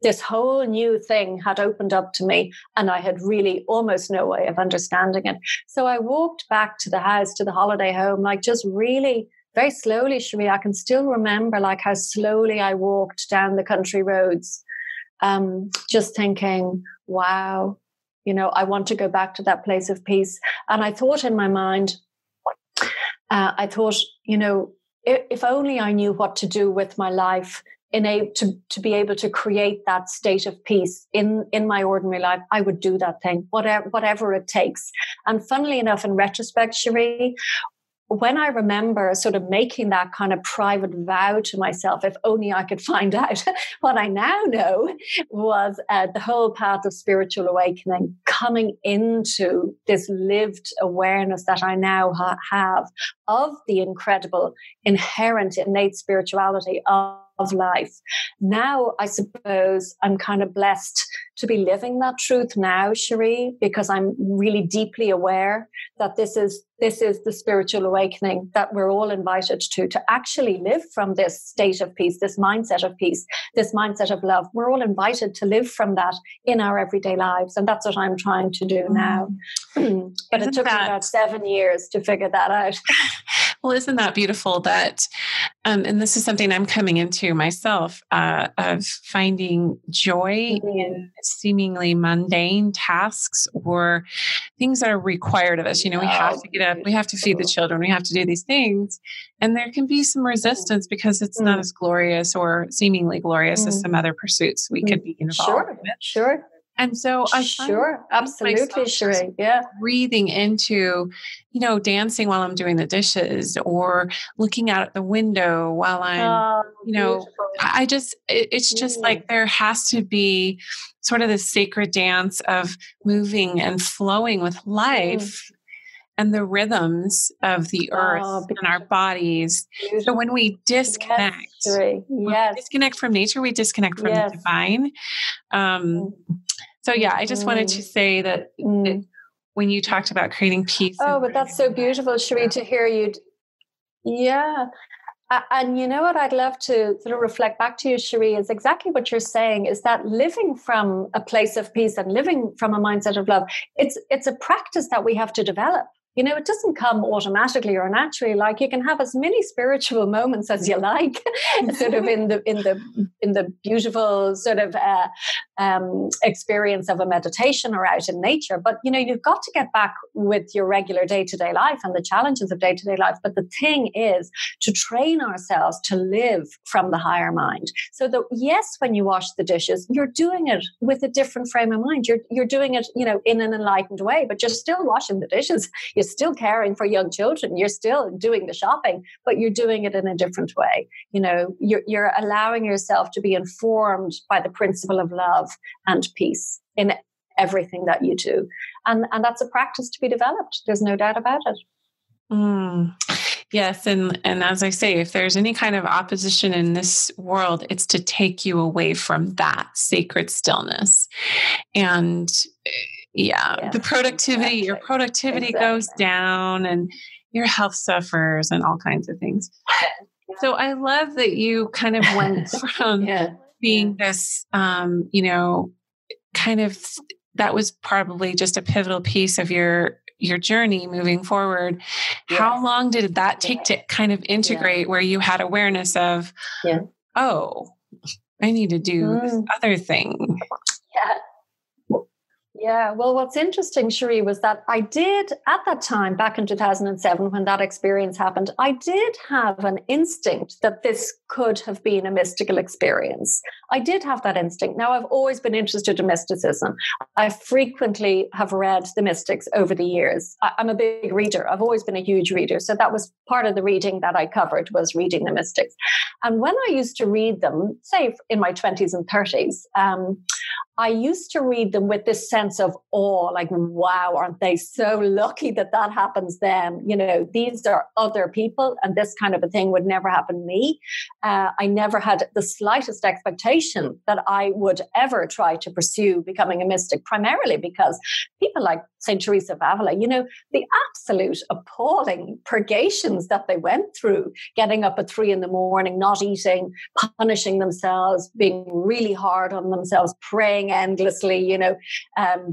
this whole new thing had opened up to me, and I had really almost no way of understanding it. So I walked back to the house, to the holiday home, like just really very slowly, Cherie. I can still remember like how slowly I walked down the country roads, just thinking, wow, I want to go back to that place of peace. And I thought in my mind, if only I knew what to do with my life to be able to create that state of peace in my ordinary life, I would do that thing, whatever it takes. And funnily enough, in retrospect, Cherie, when I remember sort of making that kind of private vow to myself, if only I could find out, what I now know was the whole path of spiritual awakening, coming into this lived awareness that I now have of the incredible, inherent, innate spirituality of life. Now, I suppose I'm kind of blessed to be living that truth now, Cherie, because I'm really deeply aware that this is the spiritual awakening that we're all invited to actually live from this state of peace, this mindset of peace, this mindset of love. We're all invited to live from that in our everyday lives. And that's what I'm trying to do now. But it took me about 7 years to figure that out. Well, isn't that beautiful that, and this is something I'm coming into myself, of finding joy in seemingly mundane tasks or things that are required of us. We have to get up, we have to feed the children, we have to do these things. And there can be some resistance because it's not as glorious or seemingly glorious as some other pursuits we could be involved with. Sure. And so I absolutely, Cherie. Yeah. Breathing into, dancing while I'm doing the dishes or looking out at the window while I'm, it's just like there has to be sort of this sacred dance of moving and flowing with life and the rhythms of the earth and our bodies. Beautiful. So when we disconnect, when we disconnect from nature, we disconnect from the divine. So I just wanted to say that when you talked about creating peace. But that's so beautiful, Cherie, to hear you. Yeah. And you know what I'd love to sort of reflect back to you, Cherie, is exactly what you're saying, is that living from a place of peace and living from a mindset of love, it's a practice that we have to develop. It doesn't come automatically or naturally. Like, you can have as many spiritual moments as you like, sort of in the beautiful sort of experience of a meditation or out in nature. But you've got to get back with your regular day-to-day life and the challenges of day-to-day life. But the thing is to train ourselves to live from the higher mind. So that when you wash the dishes, you're doing it with a different frame of mind. You're doing it, in an enlightened way, but you're still washing the dishes. You're still caring for young children. You're still doing the shopping, but you're doing it in a different way. You're allowing yourself to be informed by the principle of love and peace in everything that you do. And that's a practice to be developed. There's no doubt about it. Yes. And as I say, if there's any kind of opposition in this world, it's to take you away from that sacred stillness. And the productivity, your productivity goes down and your health suffers and all kinds of things. So I love that you kind of went from being this, kind of, that was probably just a pivotal piece of your journey moving forward. How long did that take to kind of integrate where you had awareness of, I need to do this other thing? Yeah, well, what's interesting, Cherie, was that I did, at that time, back in 2007, when that experience happened, I did have an instinct that this could have been a mystical experience. I did have that instinct. Now, I've always been interested in mysticism. I frequently have read the mystics over the years. I'm a big reader. I've always been a huge reader. So that was part of the reading that I covered, was reading the mystics. And when I used to read them, say in my 20s and 30s, I used to read them with this sense of awe, like, wow, aren't they so lucky that happens them? These are other people, and this kind of a thing would never happen to me. I never had the slightest expectation that I would ever try to pursue becoming a mystic, primarily because people like St. Teresa of Avila, the absolute appalling purgations that they went through, getting up at 3 a.m, not eating, punishing themselves, being really hard on themselves, praying endlessly,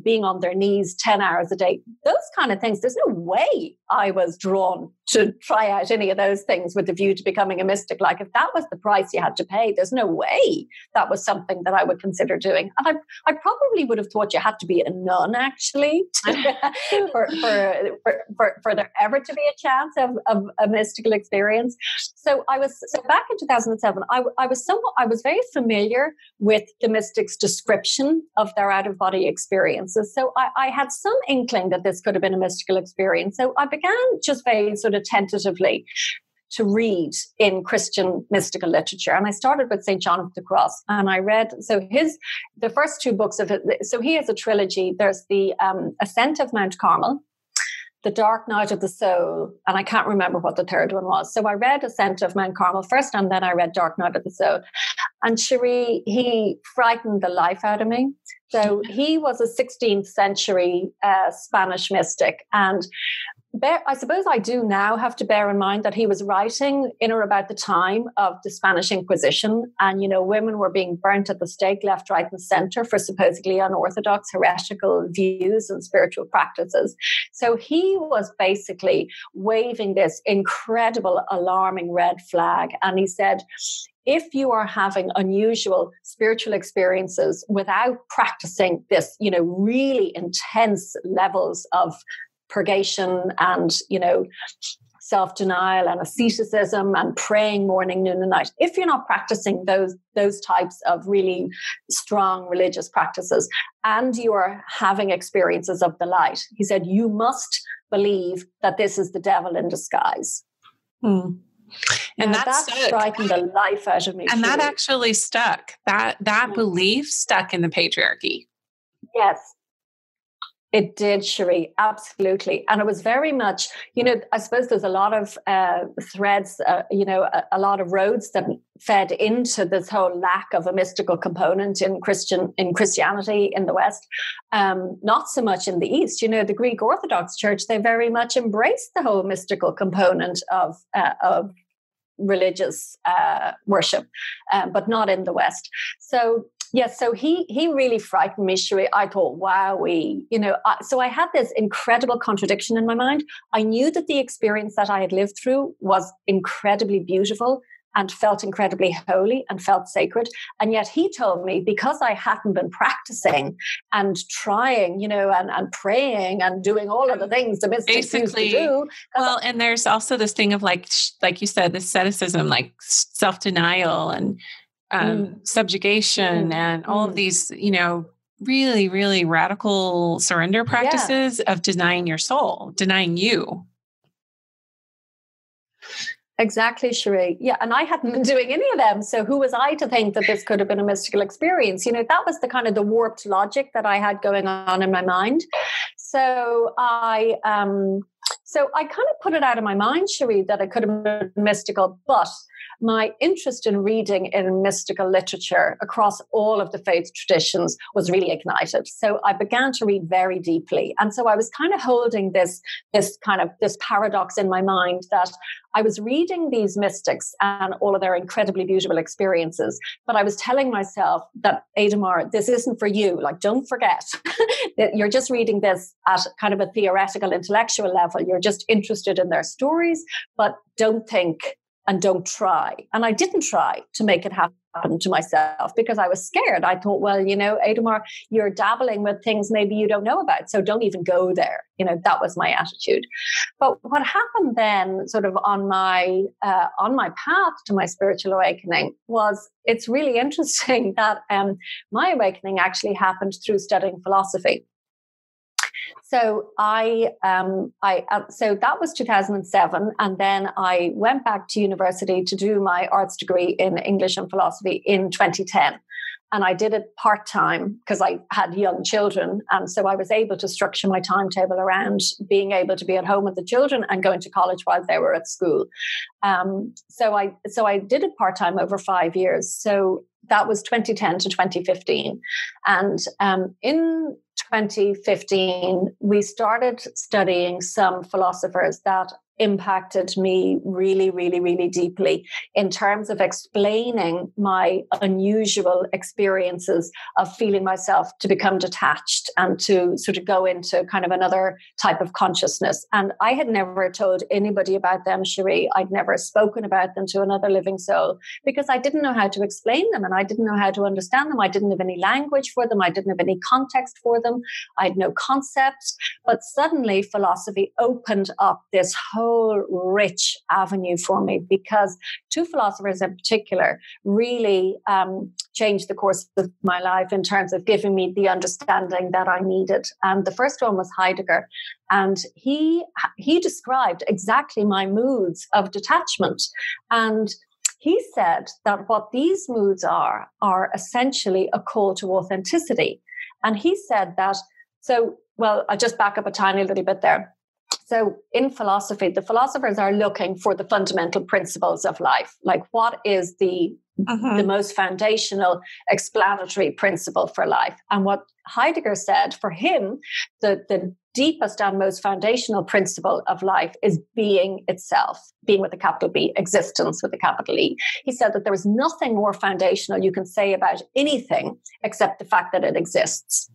being on their knees 10 hours a day, those kind of things. There's no way I was drawn to try out any of those things with the view to becoming a mystic. Like, if that was the price you had to pay, there's no way that was something that I would consider doing. And I probably would have thought you had to be a nun, actually, for there ever to be a chance of a mystical experience. So back in 2007, I was very familiar with the mystics' description of their out-of-body experiences. So I had some inkling that this could have been a mystical experience. So I began just very sort of tentatively to read in Christian mystical literature. And I started with St. John of the Cross, and I read, the first two books of it. So he has a trilogy. There's the Ascent of Mount Carmel, The Dark Night of the Soul, and I can't remember what the third one was. So I read Ascent of Mount Carmel first, and then I read Dark Night of the Soul. And Cherie, he frightened the life out of me. So he was a 16th century Spanish mystic. And I suppose I do now have to bear in mind that he was writing in or about the time of the Spanish Inquisition. And, women were being burnt at the stake, left, right, and center for supposedly unorthodox, heretical views and spiritual practices. So he was basically waving this incredible, alarming red flag. And he said, if you are having unusual spiritual experiences without practicing this, really intense levels of purgation and, self-denial and asceticism and praying morning, noon, and night, if you're not practicing those types of really strong religious practices and you are having experiences of the light, he said, you must believe that this is the devil in disguise. Hmm. And that frightened the life out of me. And that actually stuck. That belief stuck in the patriarchy. Yes. It did, Cherie, absolutely. And it was very much, I suppose there's a lot of threads, a lot of roads that fed into this whole lack of a mystical component in Christianity in the West. Not so much in the East. The Greek Orthodox Church, they very much embraced the whole mystical component of religious worship, but not in the West. So yes, so he really frightened me, Cherie. I thought, wow, so I had this incredible contradiction in my mind. I knew that the experience that I had lived through was incredibly beautiful and felt incredibly holy and felt sacred. And yet he told me, because I hadn't been practicing and trying, and praying and doing all of the things the mystics used to do. Well, and there's also this thing of like you said, this asceticism, like self-denial and subjugation and all of these, really, really radical surrender practices of denying your soul, denying you. Exactly, Cherie. Yeah, and I hadn't been doing any of them. So who was I to think that this could have been a mystical experience? That was the kind of the warped logic that I had going on in my mind. So I kind of put it out of my mind, Cherie, that it could have been mystical, but my interest in reading in mystical literature across all of the faith traditions was really ignited. So I began to read very deeply. And so I was kind of holding this paradox in my mind that I was reading these mystics and all of their incredibly beautiful experiences, but I was telling myself that, Aedamar, this isn't for you. Like, don't forget that you're just reading this at kind of a theoretical, intellectual level. You're just interested in their stories, but don't think and don't try. And I didn't try to make it happen to myself because I was scared. I thought, well, Aedamar, you're dabbling with things maybe you don't know about, so don't even go there. That was my attitude. But what happened then, sort of on my path to my spiritual awakening, was it's really interesting that my awakening actually happened through studying philosophy. So so that was 2007. And then I went back to university to do my arts degree in English and philosophy in 2010. And I did it part-time because I had young children. And so I was able to structure my timetable around being able to be at home with the children and going to college while they were at school. So I did it part-time over 5 years. So that was 2010 to 2015. And in 2015, we started studying some philosophers that impacted me really, really, really deeply in terms of explaining my unusual experiences of feeling myself to become detached and to sort of go into kind of another type of consciousness. And I had never told anybody about them, Cherie. I'd never spoken about them to another living soul because I didn't know how to explain them and I didn't know how to understand them. I didn't have any language for them. I didn't have any context for them. I had no concepts. But suddenly philosophy opened up this whole rich avenue for me because two philosophers in particular really changed the course of my life in terms of giving me the understanding that I needed. And the first one was Heidegger. And he described exactly my moods of detachment. And he said that what these moods are essentially a call to authenticity. And he said that, I'll just back up a tiny little bit there. So in philosophy, the philosophers are looking for the fundamental principles of life. Like what is the most foundational explanatory principle for life? And what Heidegger said for him, the deepest and most foundational principle of life is being itself, being with a capital B, existence with a capital E. He said that there is nothing more foundational you can say about anything except the fact that it exists.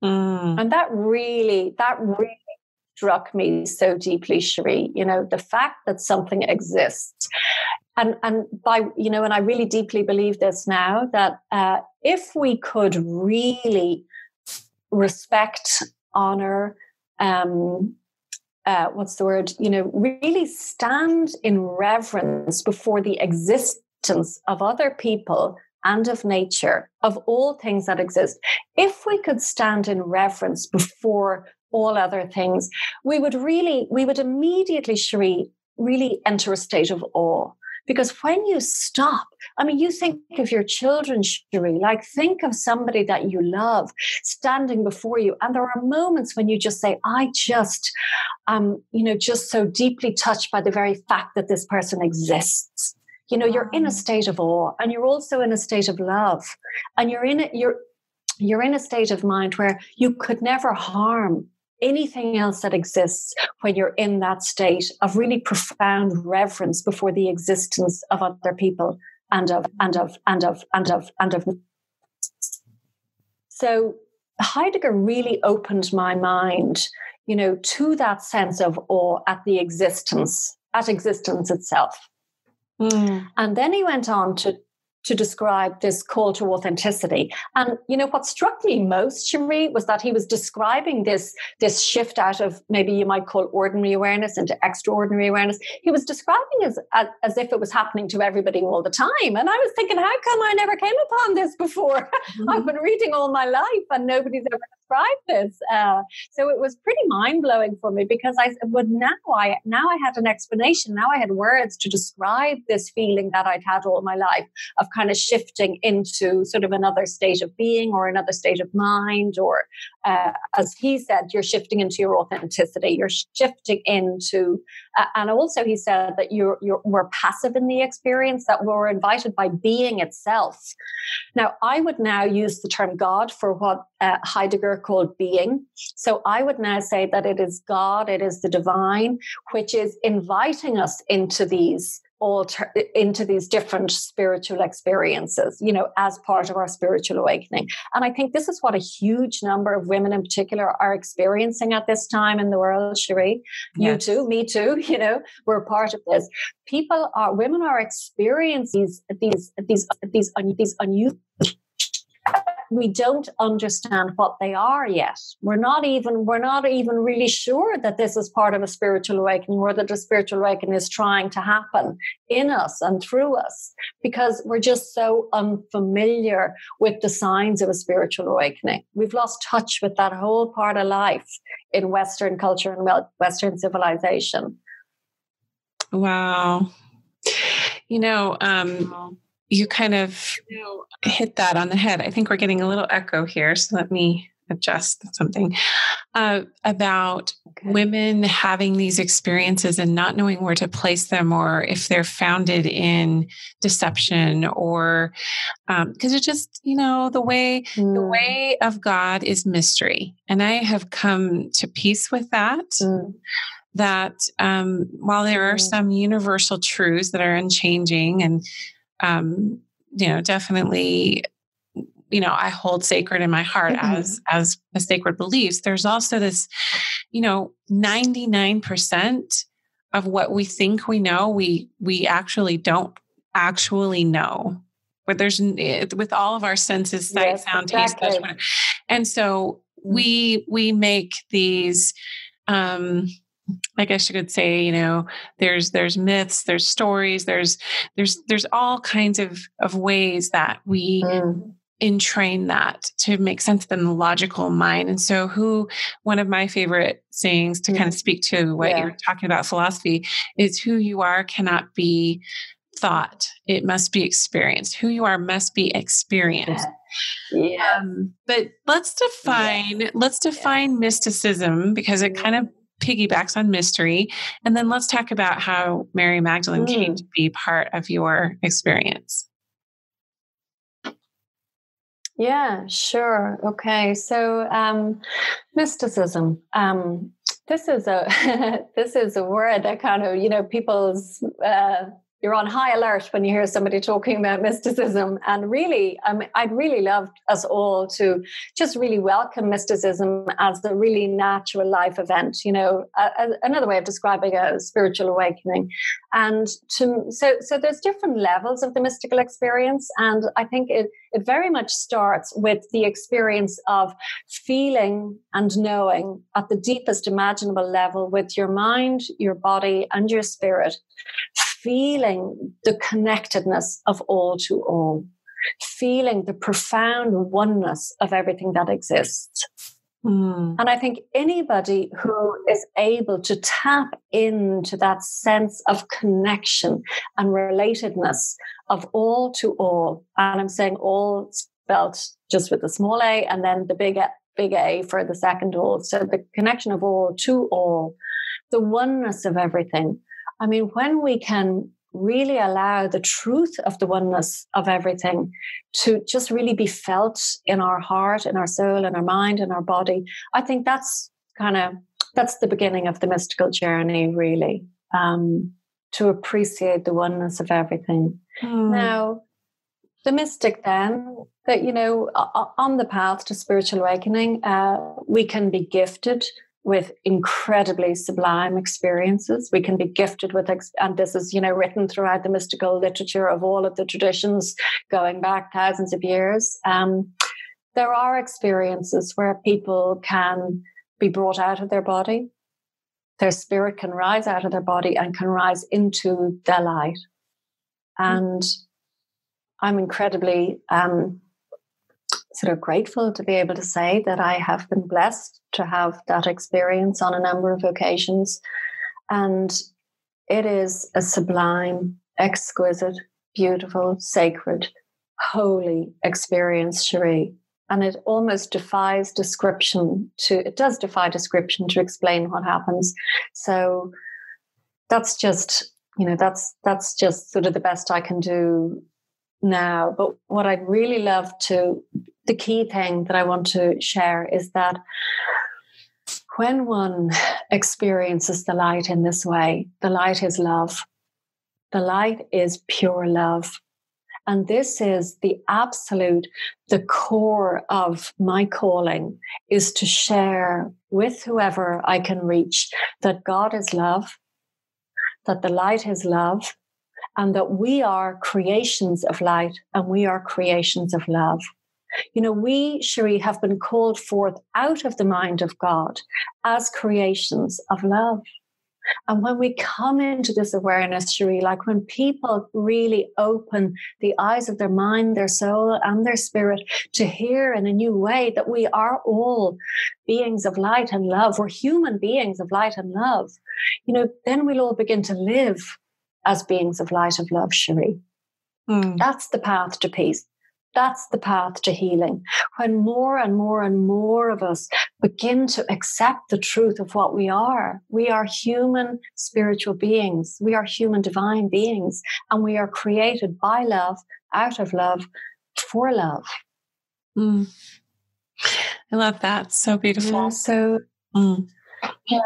And that really struck me so deeply, Cherie, the fact that something exists. And I really deeply believe this now, that if we could really respect, honor, really stand in reverence before the existence of other people and of nature, of all things that exist, if we could stand in reverence before all other things, we would immediately, Cherie, really enter a state of awe. Because when you stop, you think of your children, Cherie, like think of somebody that you love standing before you. And there are moments when you just say, I just, just so deeply touched by the very fact that this person exists. You're in a state of awe, and you're also in a state of love, and you're in a state of mind where you could never harm anything else that exists when you're in that state of really profound reverence before the existence of other people and of. So Heidegger really opened my mind, to that sense of awe at existence itself. And then he went on to describe this call to authenticity. And, what struck me most, Cherie, was that he was describing this shift out of maybe you might call ordinary awareness into extraordinary awareness. He was describing it as if it was happening to everybody all the time. And I was thinking, how come I never came upon this before? I've been reading all my life and nobody's ever described this. So it was pretty mind-blowing for me because now I had an explanation. Now I had words to describe this feeling that I'd had all my life of kind of shifting into sort of another state of being or another state of mind, or as he said, you're shifting into your authenticity. You're shifting into, and also he said that we're passive in the experience, that we're invited by being itself. Now, I would now use the term God for what Heidegger called being. So I would now say that it is God, it is the divine, which is inviting us into these different spiritual experiences, as part of our spiritual awakening. And I think this is what a huge number of women in particular are experiencing at this time in the world, Cherie. Yes. You too, me too, we're part of this. Women are experiencing these unusual. We don't understand what they are yet. We're not even really sure that this is part of a spiritual awakening, or that a spiritual awakening is trying to happen in us and through us, because we're just so unfamiliar with the signs of a spiritual awakening. We've lost touch with that whole part of life in Western culture and Western civilization. Wow. You kind of hit that on the head. I think we're getting a little echo here, so let me adjust something about women having these experiences and not knowing where to place them, or if they're founded in deception, or because it's just, the way of God is mystery. And I have come to peace with that. that while there are some universal truths that are unchanging and, definitely, I hold sacred in my heart as a sacred beliefs, there's also this, 99% of what we think we know, we actually don't actually know. But there's, with all of our senses, sight, sound, taste, touch, whatever. And so we make these, I guess you could say, there's myths, there's stories, there's all kinds of ways that we entrain that to make sense in the logical mind. And so one of my favorite sayings to kind of speak to what you're talking about philosophy is, who you are cannot be thought. It must be experienced. Who you are must be experienced. Yeah. But let's define mysticism, because it kind of piggybacks on mystery. And then let's talk about how Mary Magdalene came to be part of your experience. Yeah, sure. Okay. So, mysticism. This is a word that kind of, people's, you're on high alert when you hear somebody talking about mysticism. And really, I'd really love us all to just really welcome mysticism as a really natural life event, another way of describing a spiritual awakening. And so there's different levels of the mystical experience. And I think it very much starts with the experience of feeling and knowing at the deepest imaginable level with your mind, your body, and your spirit, feeling the connectedness of all to all, feeling the profound oneness of everything that exists. And I think anybody who is able to tap into that sense of connection and relatedness of all to all, and I'm saying all spelled just with the small a and then the big A for the second all, so the connection of all to all, the oneness of everything. I mean, when we can really allow the truth of the oneness of everything to just really be felt in our heart, in our soul, in our mind, in our body, I think that's the beginning of the mystical journey, really, to appreciate the oneness of everything. Now, the mystic then, that, on the path to spiritual awakening, we can be gifted with incredibly sublime experiences. We can be gifted with, and this is, written throughout the mystical literature of all of the traditions going back thousands of years. There are experiences where people can be brought out of their body. Their spirit can rise out of their body and can rise into the light. And I'm incredibly sort of grateful to be able to say that I have been blessed to have that experience on a number of occasions. And it is a sublime, exquisite, beautiful, sacred, holy experience, Cherie. And it almost defies description to explain what happens. So that's just, that's just sort of the best I can do now. But what I'd really love the key thing that I want to share is that when one experiences the light in this way, the light is love. The light is pure love. And this is the core of my calling, is to share with whoever I can reach that God is love, that the light is love, and that we are creations of light and we are creations of love. We, Cherie, have been called forth out of the mind of God as creations of love. And when we come into this awareness, Cherie, like when people really open the eyes of their mind, their soul, and their spirit to hear in a new way that we are all beings of light and love, we're human beings of light and love, then we'll all begin to live as beings of light of love, Cherie. That's the path to peace. That's the path to healing. When more and more and more of us begin to accept the truth of what we are human spiritual beings. We are human divine beings, and we are created by love, out of love, for love. I love that. So beautiful. Yeah,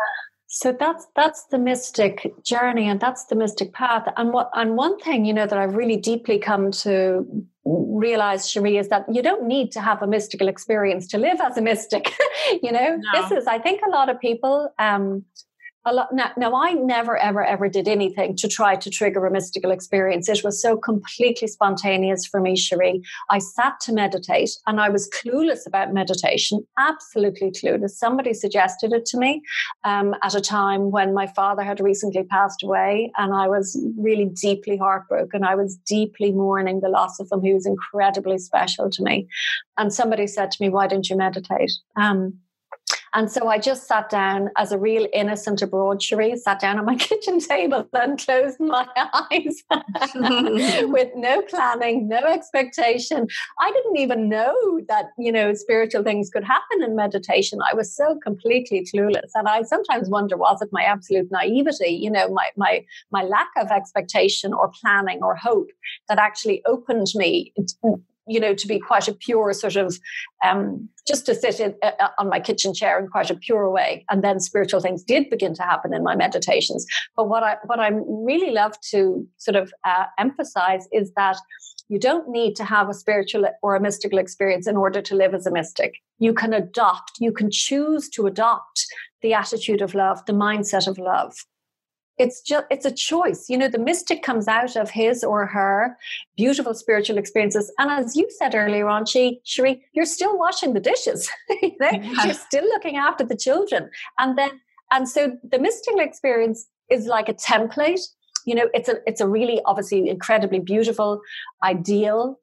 So that's the mystic journey, and that's the mystic path. And one thing, that I've really deeply come to realize, Cherie, is that you don't need to have a mystical experience to live as a mystic. No. This is, I think, a lot of people. Now, I never, ever, ever did anything to try to trigger a mystical experience. It was so completely spontaneous for me, Cherie. I sat to meditate, and I was clueless about meditation, absolutely clueless. Somebody suggested it to me at a time when my father had recently passed away, and I was really deeply heartbroken. I was deeply mourning the loss of him. He was incredibly special to me. And somebody said to me, "Why don't you meditate?" And so I just sat down as a real innocent abroad, Cherie, sat down on my kitchen table and closed my eyes with no planning, no expectation. I didn't even know that, spiritual things could happen in meditation. I was so completely clueless. And I sometimes wonder, was it my absolute naivety, my lack of expectation or planning or hope that actually opened me to be quite a pure sort of, just to sit on my kitchen chair in quite a pure way. And then spiritual things did begin to happen in my meditations. But what I really love to sort of emphasize is that you don't need to have a spiritual or a mystical experience in order to live as a mystic. You can choose to adopt the attitude of love, the mindset of love. It's a choice. The mystic comes out of his or her beautiful spiritual experiences. And as you said earlier on, Cherie, you're still washing the dishes. You're still looking after the children. And so the mystical experience is like a template. It's a really obviously incredibly beautiful, ideal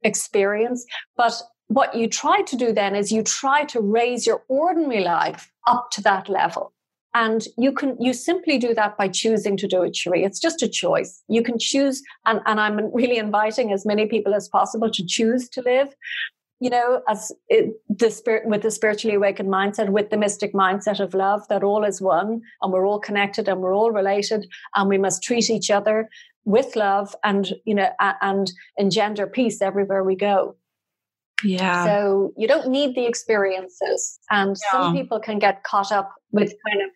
experience. But what you try to do then is you try to raise your ordinary life up to that level. And you simply do that by choosing to do it, Cherie. It's just a choice. You can choose, and I'm really inviting as many people as possible to choose to live, with the spiritually awakened mindset, with the mystic mindset of love, that all is one, and we're all connected, and we're all related, and we must treat each other with love, and and engender peace everywhere we go. Yeah. So you don't need the experiences, and some people can get caught up with kind of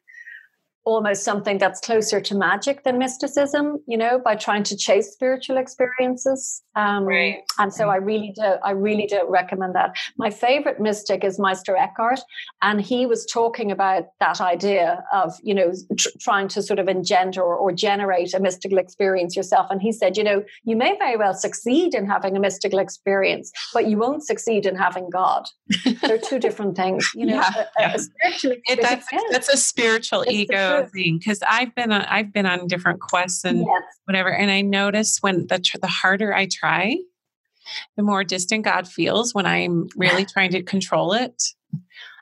almost something that's closer to magic than mysticism, by trying to chase spiritual experiences. Right. And so I really do recommend that. My favorite mystic is Meister Eckhart, and he was talking about that idea of, trying to sort of engender or generate a mystical experience yourself. And he said, you may very well succeed in having a mystical experience, but you won't succeed in having God. They're two different things. A spiritual experience, that's a spiritual ego thing, because I've been on different quests and whatever, and I notice when the harder I try, the more distant God feels when I'm really trying to control it.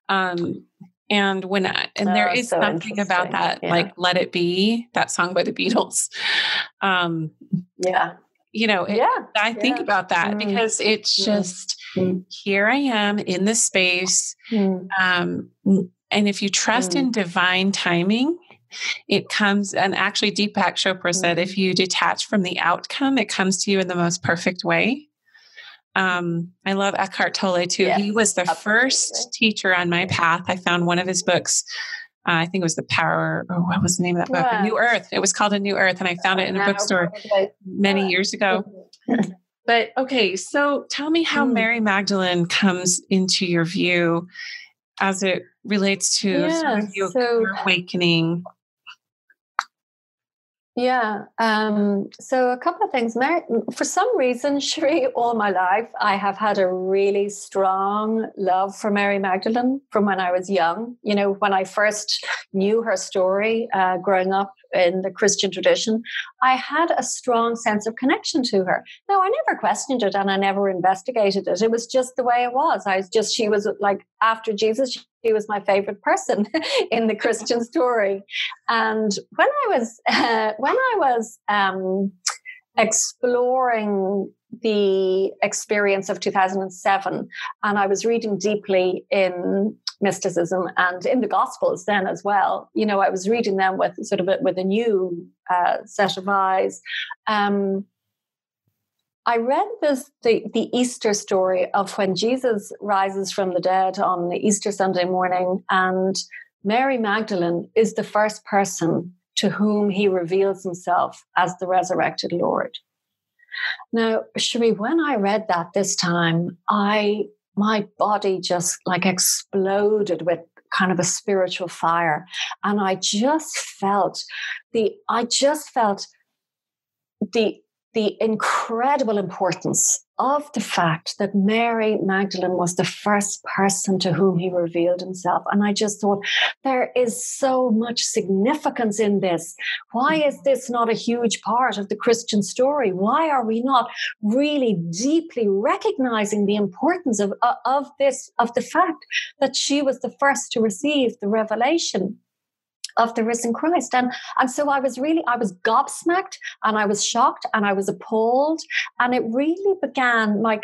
And there is so something about that, like "Let It Be," that song by the Beatles. I think about that because it's just here I am in this space, and if you trust in divine timing, it comes. And actually, Deepak Chopra said, if you detach from the outcome, it comes to you in the most perfect way. I love Eckhart Tolle too. Yes, he was the first teacher on my path. I found one of his books. I think it was The Power. What was the name of that book? A New Earth. It was called A New Earth, and I found it in a bookstore many years ago. But okay, so tell me how Mary Magdalene comes into your view as it relates to sort of your awakening. Yeah. So a couple of things. For some reason, Cherie, all my life, I have had a really strong love for Mary Magdalene from when I was young. When I first knew her story, growing up in the Christian tradition, I had a strong sense of connection to her. Now, I never questioned it and I never investigated it. It was just the way it was. She was like, after Jesus, she was my favorite person in the Christian story. And when I was exploring the experience of 2007, and I was reading deeply in mysticism and in the Gospels then as well, I was reading them with a new set of eyes. I read the Easter story of when Jesus rises from the dead on the Easter Sunday morning, and Mary Magdalene is the first person to whom he reveals himself as the resurrected Lord. Now, Cherie, when I read that this time, my body just like exploded with kind of a spiritual fire. And I just felt the incredible importance of the fact that Mary Magdalene was the first person to whom he revealed himself. And I just thought, there is so much significance in this. Why is this not a huge part of the Christian story? Why are we not really deeply recognizing the importance of the fact that she was the first to receive the revelation of the risen Christ? And so I was gobsmacked, and I was shocked, and I was appalled. And it really began my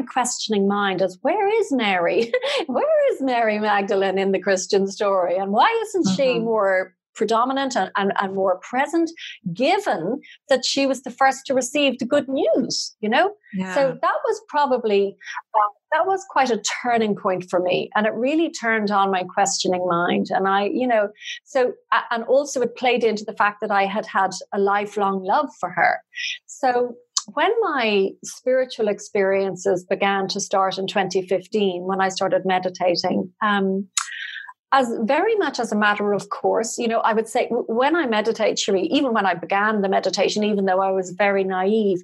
questioning mind as, where is Mary? Where is Mary Magdalene in the Christian story? And why isn't she more predominant and more present, given that she was the first to receive the good news, Yeah. So that was probably, that was quite a turning point for me. And it really turned on my questioning mind. And and also it played into the fact that I had a lifelong love for her. So when my spiritual experiences began to start in 2015, when I started meditating, as very much as a matter of course, I would say when I meditate, Cherie, even when I began the meditation, even though I was very naive,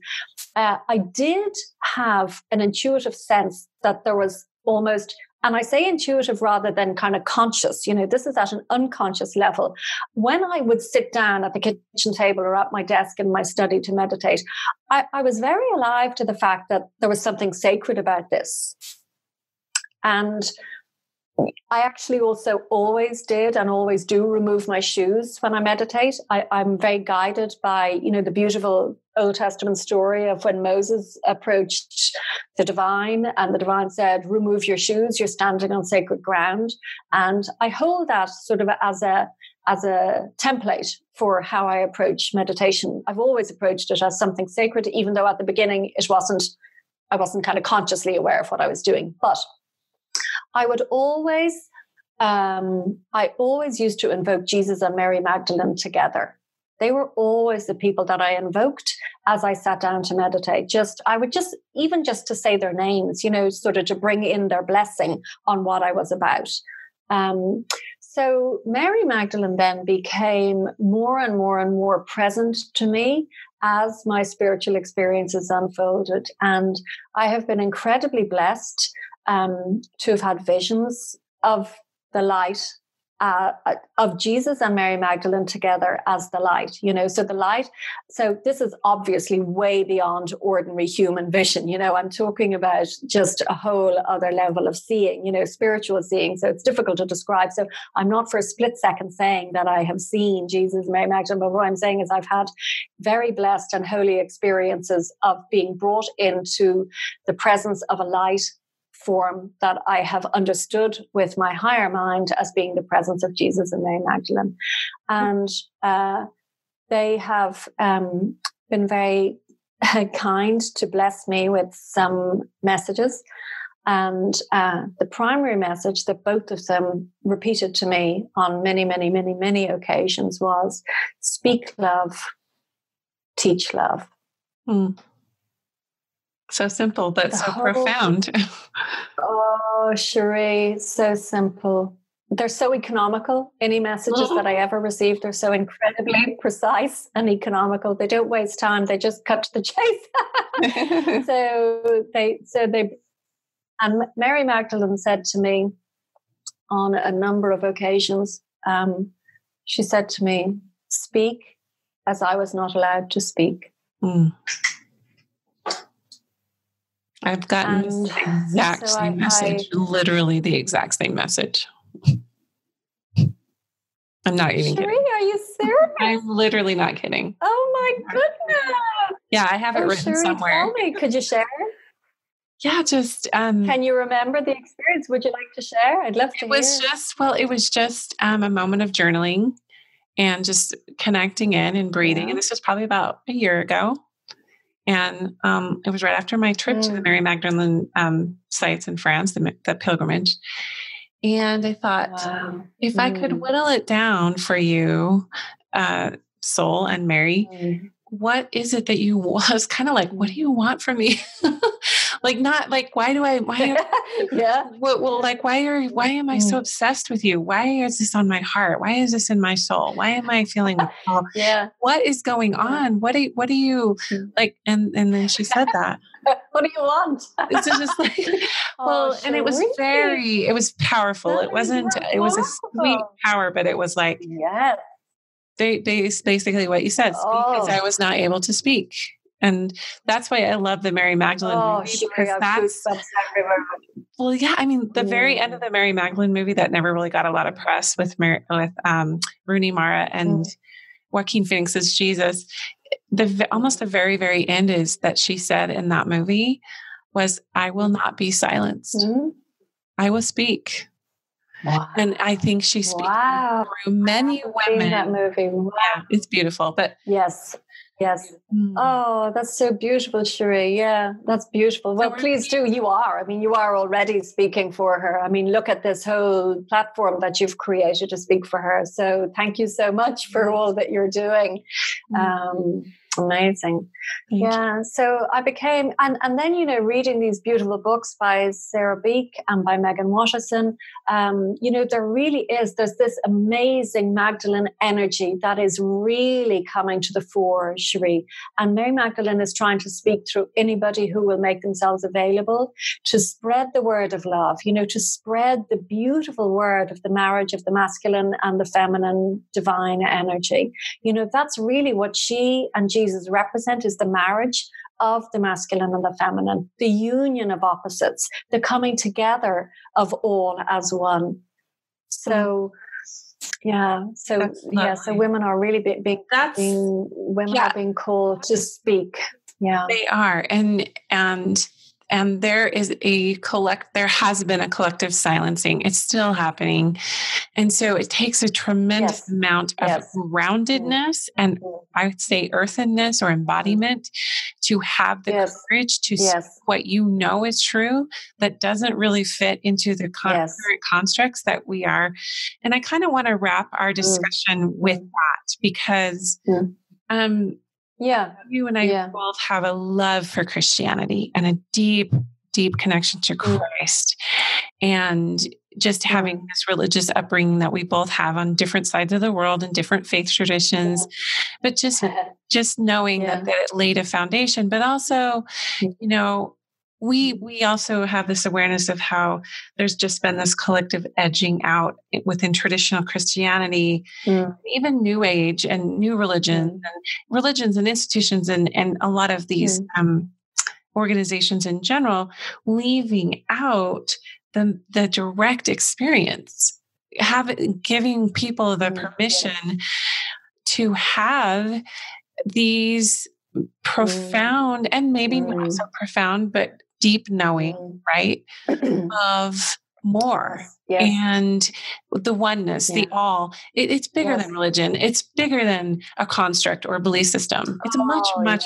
I did have an intuitive sense that there was almost, and I say intuitive rather than kind of conscious, this is at an unconscious level. When I would sit down at the kitchen table or at my desk in my study to meditate, I was very alive to the fact that there was something sacred about this. And I actually also always did and always do remove my shoes when I meditate. I'm very guided by, the beautiful Old Testament story of when Moses approached the divine and the divine said, remove your shoes, you're standing on sacred ground. And I hold that sort of as a template for how I approach meditation. I've always approached it as something sacred, even though at the beginning I wasn't kind of consciously aware of what I was doing. But I always used to invoke Jesus and Mary Magdalene together. They were always the people that I invoked as I sat down to meditate. Even just to say their names, sort of to bring in their blessing on what I was about. So Mary Magdalene then became more and more and more present to me as my spiritual experiences unfolded. And I have been incredibly blessed to have had visions of the light of Jesus and Mary Magdalene together as the light, so the light. So this is obviously way beyond ordinary human vision. I'm talking about just a whole other level of seeing, spiritual seeing. So it's difficult to describe. So I'm not for a split second saying that I have seen Jesus and Mary Magdalene, but what I'm saying is I've had very blessed and holy experiences of being brought into the presence of a light form that I have understood with my higher mind as being the presence of Jesus and Mary Magdalene. And they have been very kind to bless me with some messages. And the primary message that both of them repeated to me on many, many, many, many occasions was, speak love, teach love. Mm. So simple, but so profound. Oh, Cherie, so simple. They're so economical. Any messages that I ever received, they're so incredibly precise and economical. They don't waste time. They just cut to the chase. And Mary Magdalene said to me on a number of occasions, she said to me, speak as I was not allowed to speak. Mm. I've gotten the exact same message, literally the exact same message. I'm not even kidding. Are you serious? I'm literally not kidding. Oh my goodness. Yeah, I have it written somewhere. Tell me, could you share? Yeah, just... Can you remember the experience? Would you like to share? I'd love to hear. It was just a moment of journaling and just connecting in and breathing. Yeah. And this was probably about a year ago. And it was right after my trip to the Mary Magdalene sites in France, the pilgrimage. And I thought, if I could whittle it down for you, Soul and Mary, what is it that you want? I was kind of like, what do you want from me? Like, not like, why am I so obsessed with you? Why is this on my heart? Why is this in my soul? Why am I feeling, what is going on? What do you like? And then she said that. What do you want? It's just like, and it was powerful. It was a sweet power, but it was like, basically what you said, because I was not able to speak. And that's why I love the Mary Magdalene movie, because I mean, the very end of the Mary Magdalene movie that never really got a lot of press with Rooney Mara and Joaquin Phoenix as Jesus. Almost the very, very end is that she said in that movie was, I will not be silenced. I will speak. Wow. And I think she speaks through many women. That movie. Wow. Yeah, it's beautiful. But yes. Oh, that's so beautiful, Cherie. Yeah, that's beautiful. Well, please do. You are. I mean, you are already speaking for her. I mean, look at this whole platform that you've created to speak for her. So thank you so much for all that you're doing. Amazing. So I became, and then, reading these beautiful books by Sarah Beek and by Megan Watterson, there's this amazing Magdalene energy that is really coming to the fore, Cherie. And Mary Magdalene is trying to speak through anybody who will make themselves available to spread the word of love, to spread the beautiful word of the marriage of the masculine and the feminine divine energy. That's really what she and Jesus represent, is the marriage of the masculine and the feminine, the union of opposites, the coming together of all as one. So, so women are really being called to speak. Yeah, they are, and there has been a collective silencing. It's still happening. And so it takes a tremendous amount of groundedness and I would say earthenness or embodiment to have the courage to speak what is true that doesn't really fit into the current constructs that we are. And I kind of want to wrap our discussion with that because you and I both have a love for Christianity and a deep, deep connection to Christ. And just having this religious upbringing that we both have on different sides of the world and different faith traditions, but just knowing that it laid a foundation, but also, we also have this awareness of how there's just been this collective edging out within traditional Christianity, even New Age and new religions and institutions and a lot of these organizations in general, leaving out the direct experience, giving people the permission to have these profound and maybe not so profound, but deep knowing, right? Of more and the oneness, the all. It's bigger than religion. It's bigger than a construct or a belief system. It's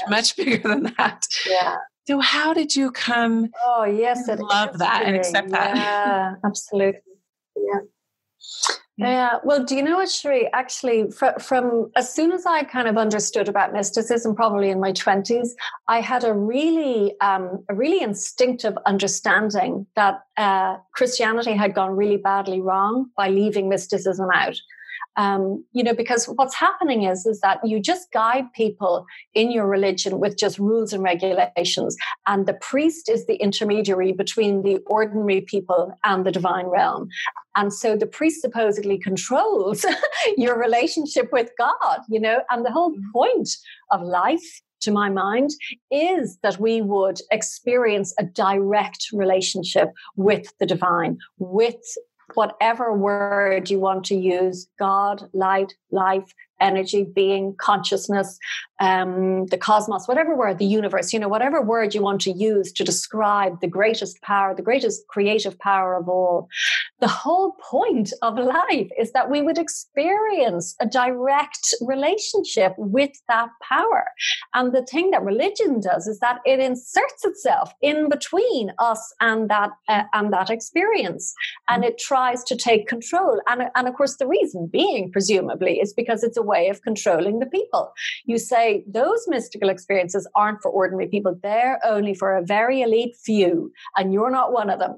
much bigger than that. Yeah. So how did you come? Oh, yes, love that and accept that. Yeah, absolutely. Yeah. Yeah. Well, do you know what, Cherie? Actually, from as soon as I kind of understood about mysticism, probably in my 20s, I had a really instinctive understanding that Christianity had gone really badly wrong by leaving mysticism out. Because what's happening is that you just guide people in your religion with just rules and regulations. And the priest is the intermediary between the ordinary people and the divine realm. And so the priest supposedly controls your relationship with God, and the whole point of life, to my mind, is that we would experience a direct relationship with the divine, with whatever word you want to use, God, light, life, energy, being, consciousness, the cosmos, whatever word, the universe, whatever word you want to use to describe the greatest power, the greatest creative power of all. The whole point of life is that we would experience a direct relationship with that power. And the thing that religion does is that it inserts itself in between us and that experience, and it tries to take control. And of course, the reason being, presumably, is because it's a way of controlling the people. You say those mystical experiences aren't for ordinary people; they're only for a very elite few, and you're not one of them.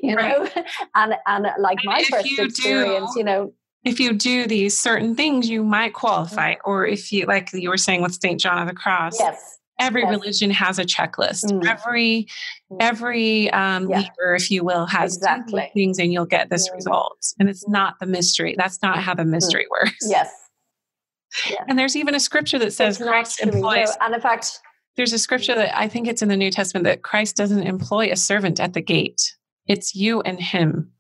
Know, and like my first experience, if you do these certain things, you might qualify. Or if you, like you were saying with St. John of the Cross, every religion has a checklist. Every leader, if you will, has things, and you'll get this result. And it's not the mystery. That's not how the mystery works. Yes. Yeah. And there's even a scripture that says Christ employs. And in fact, there's a scripture that I think it's in the New Testament that Christ doesn't employ a servant at the gate. It's you and him.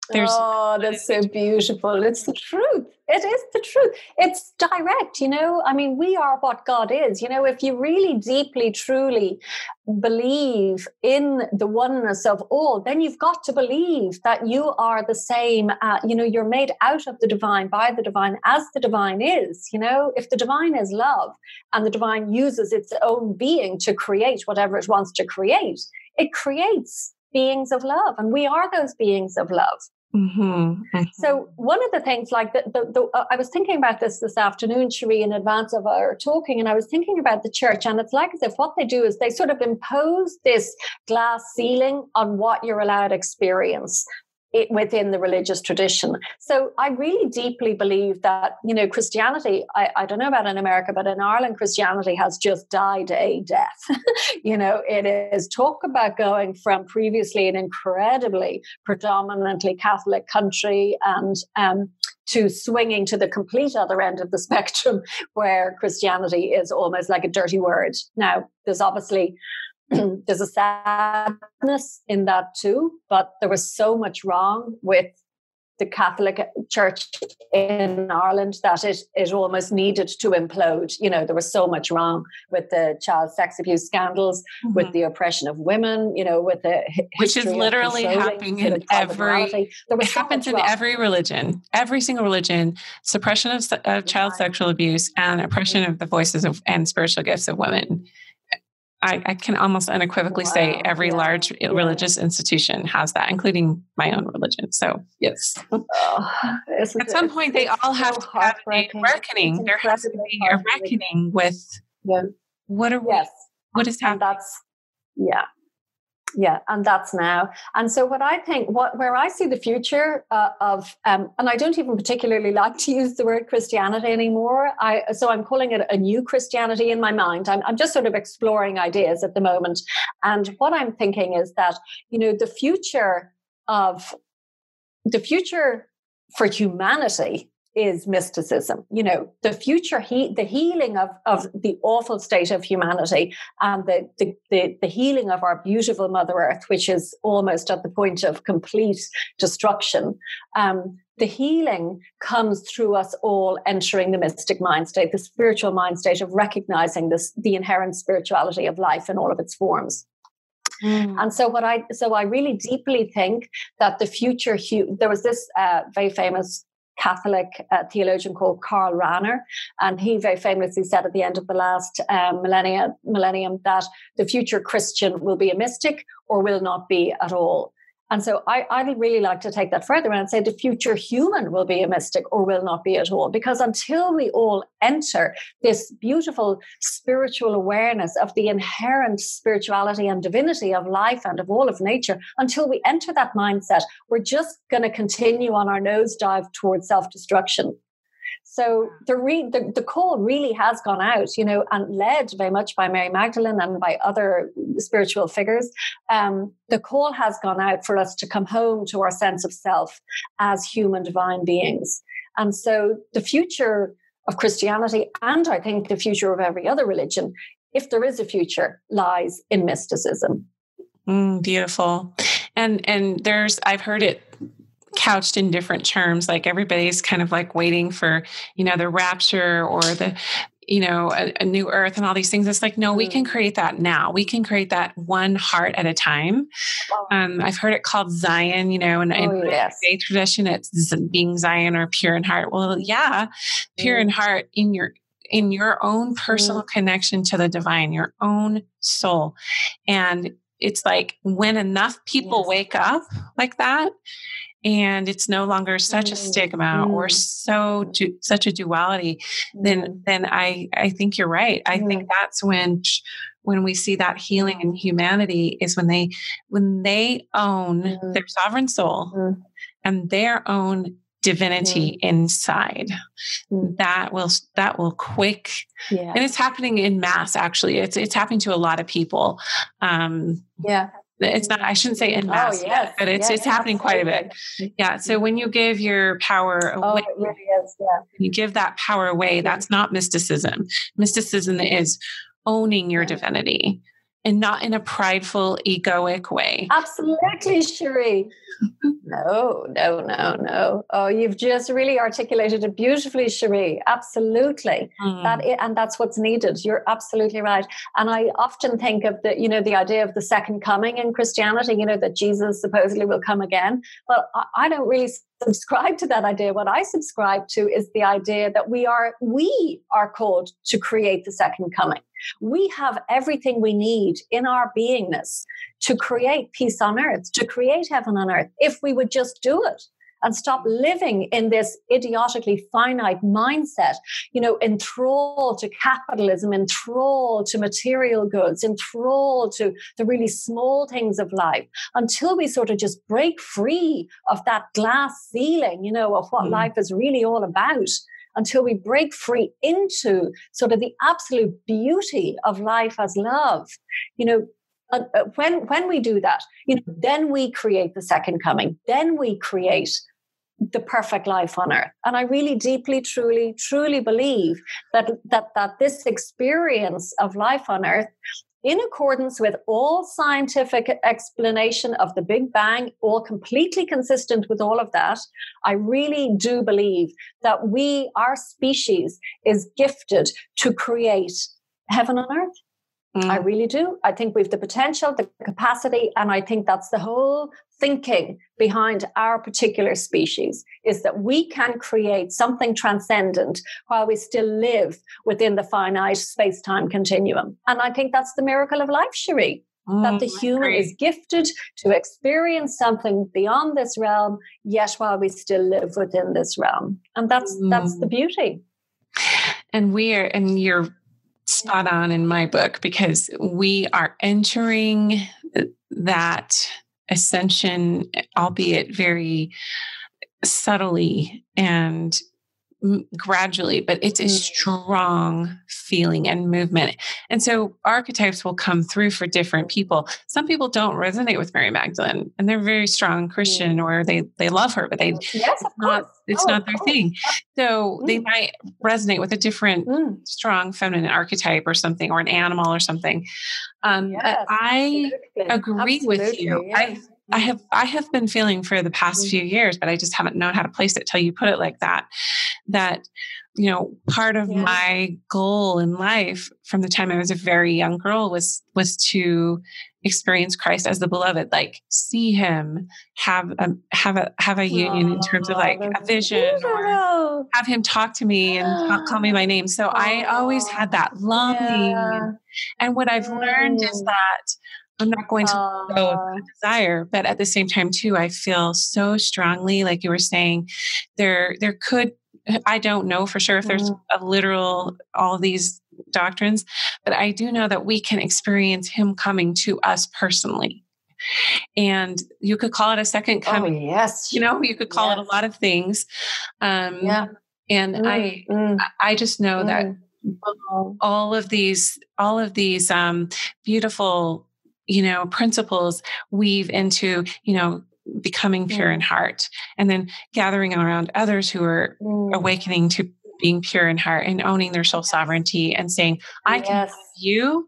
That's so beautiful. It's the truth. It is the truth. It's direct, I mean, we are what God is. If you really deeply, truly believe in the oneness of all, then you've got to believe that you are the same. You're made out of the divine, by the divine, as the divine is. If the divine is love and the divine uses its own being to create whatever it wants to create, it creates beings of love, and we are those beings of love. So one of the things, like I was thinking about this afternoon, Cherie, in advance of our talking, and I was thinking about the church, and it's like as if what they do is they sort of impose this glass ceiling on what you're allowed to experience within the religious tradition. So I really deeply believe that, Christianity, I don't know about in America, but in Ireland, Christianity has just died a death. It is talk about going from previously an incredibly predominantly Catholic country and to swinging to the complete other end of the spectrum where Christianity is almost like a dirty word. Now, there's obviously there's a sadness in that too, but there was so much wrong with the Catholic Church in Ireland that it almost needed to implode. There was so much wrong with the child sex abuse scandals, with the oppression of women, with the which is literally happening in every. It happens in every religion, every single religion. Suppression of child sexual abuse and oppression of the voices of and spiritual gifts of women. I can almost unequivocally say every large religious institution has that, including my own religion. So, yes. At some point, they all have to have a reckoning. There has to be a reckoning with what is happening. Yeah, and that's now. And so what I think, where I see the future of, and I don't even particularly like to use the word Christianity anymore. So I'm calling it a new Christianity in my mind. I'm just sort of exploring ideas at the moment. And what I'm thinking is that, the future for humanity is mysticism. The future, the healing of the awful state of humanity and the healing of our beautiful Mother Earth, which is almost at the point of complete destruction. The healing comes through us all entering the mystic mind state, the spiritual mind state of recognizing the inherent spirituality of life in all of its forms. And so I really deeply think that the future, there was this very famous Catholic theologian called Karl Rahner, and he very famously said at the end of the last millennium that the future Christian will be a mystic or will not be at all. And so I'd really like to take that further and say the future human will be a mystic or will not be at all. Because until we all enter this beautiful spiritual awareness of the inherent spirituality and divinity of life and of all of nature, until we enter that mindset, we're just going to continue on our nosedive towards self-destruction. So the call really has gone out, and led very much by Mary Magdalene and by other spiritual figures. The call has gone out for us to come home to our sense of self as human divine beings. And so the future of Christianity, and I think the future of every other religion, if there is a future, lies in mysticism. Beautiful. And I've heard it couched in different terms. Like everybody's kind of like waiting for, the rapture or the, a new earth and all these things. It's like, no, we can create that now. We can create that one heart at a time. I've heard it called Zion, in the faith tradition, it's being Zion or pure in heart. Well, yeah, pure in heart in your own personal connection to the divine, your own soul. And it's like when enough people wake up like that, and it's no longer such a stigma or such a duality, then I think you're right. I think that's when we see that healing in humanity is when they own their sovereign soul and their own divinity inside. That will quick, and it's happening in mass. Actually, it's happening to a lot of people. It's not, I shouldn't say in mass yet, but it's happening quite a bit. Yeah. So when you give your power away, it really is. Yeah. You give that power away. That's not mysticism. Mysticism is owning your divinity and not in a prideful, egoic way. Absolutely, Cherie. No. Oh, you've just really articulated it beautifully, Cherie. Absolutely. And that's what's needed. You're absolutely right. And I often think of the idea of the second coming in Christianity, that Jesus supposedly will come again. Well, I don't really subscribe to that idea. What I subscribe to is the idea that we are called to create the second coming. We have everything we need in our beingness to create peace on earth, to create heaven on earth, if we would just do it and stop living in this idiotically finite mindset, enthralled to capitalism, enthralled to material goods, enthralled to the really small things of life, until we sort of just break free of that glass ceiling, of what life is really all about. Until we break free into sort of the absolute beauty of life as love, when we do that, then we create the second coming. Then we create the perfect life on earth. And I really deeply, truly, truly believe that this experience of life on earth, in accordance with all scientific explanation of the Big Bang, all completely consistent with all of that, I really do believe that our species is gifted to create heaven on earth. I really do. I think we have the potential, the capacity, and I think that's the whole thinking behind our particular species, is that we can create something transcendent while we still live within the finite space-time continuum. And I think that's the miracle of life, Cherie, that the human is gifted to experience something beyond this realm, yet while we still live within this realm. And that's the beauty. And you're spot on in my book, because we are entering that ascension, albeit very subtly and gradually, but it's a strong feeling and movement. And so archetypes will come through for different people. Some people don't resonate with Mary Magdalene, and they're very strong Christian, or they love her, but it's not their thing. So they might resonate with a different strong feminine archetype or something, or an animal or something. I agree with you. Yes. I have been feeling for the past few years, but I just haven't known how to place it till you put it like that. That, part of my goal in life from the time I was a very young girl was to experience Christ as the beloved, like see him, have a union in terms of like a vision, or have him talk to me and call me by name. So I always had that longing. And what I've learned is that I'm not going to let go of that desire, but at the same time too, I feel so strongly, like you were saying, there could, I don't know for sure if there's a literal, all these doctrines, but I do know that we can experience him coming to us personally. And you could call it a second coming. Oh, yes. You could call it a lot of things. And I just know that all of these beautiful, principles weave into, becoming pure in heart, and then gathering around others who are awakening to being pure in heart and owning their soul sovereignty and saying, I can love you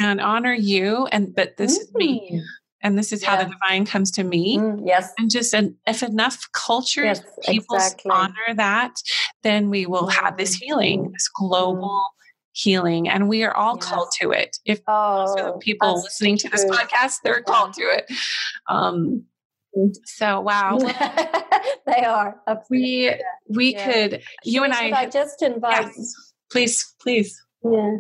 and honor you. But this is me. and this is how the divine comes to me. Yes. And just if enough cultures, people honor that, then we will have this healing, this global healing, and we are all called to it. If so people listening to this podcast, they're called to it. So wow, they are. Absolutely. We could. You and I just invite. Yes, please. Yeah.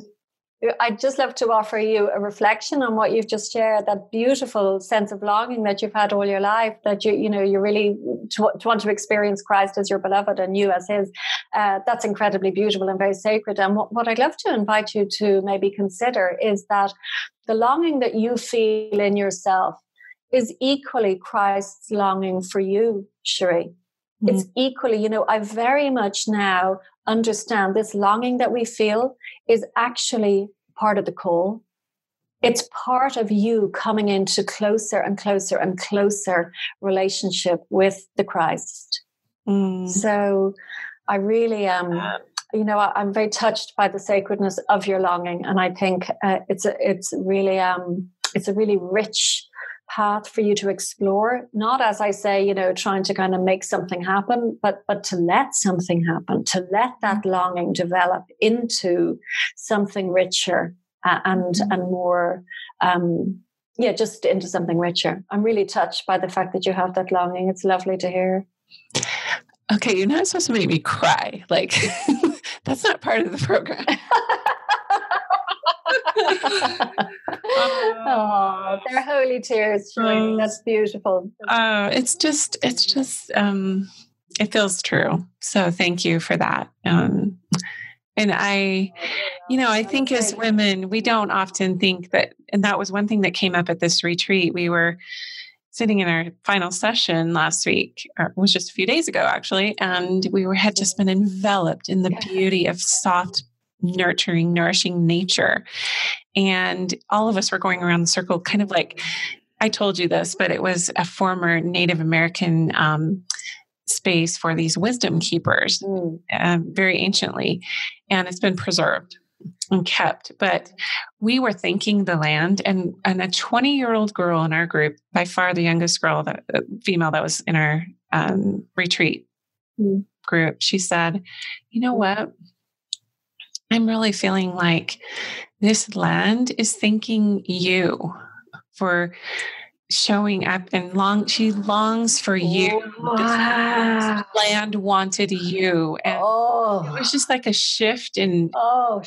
I'd just love to offer you a reflection on what you've just shared, that beautiful sense of longing that you've had all your life, that you really to want to experience Christ as your beloved and you as his. That's incredibly beautiful and very sacred. And what I'd love to invite you to maybe consider is that the longing that you feel in yourself is equally Christ's longing for you, Cherie. It's equally, I very much now understand this longing that we feel is actually part of the call. It's part of you coming into closer and closer and closer relationship with the Christ. So I really am, I'm very touched by the sacredness of your longing. And I think it's a really rich path for you to explore, not as I say, trying to kind of make something happen, but to let something happen, to let that longing develop into something richer and more, just into something richer. I'm really touched by the fact that you have that longing. It's lovely to hear. Okay, you're not supposed to make me cry. Like, that's not part of the program. They're holy tears, Cherie. That's beautiful. It's just it feels true. So thank you for that. And I think as women, we don't often think that, and that was one thing that came up at this retreat. We were sitting in our final session last week, or it was just a few days ago, actually, and we had just been enveloped in the beauty of soft, nurturing, nourishing nature. And all of us were going around the circle, kind of like, I told you this, but it was a former Native American space for these wisdom keepers, very anciently, and it's been preserved and kept. But we were thanking the land, and a 20-year-old girl in our group, by far the youngest girl, female that was in our retreat group, she said, "You know what? I'm really feeling like this land is thanking you for showing up, and she longs for you. Wow. This land wanted you." And it was just like a shift in our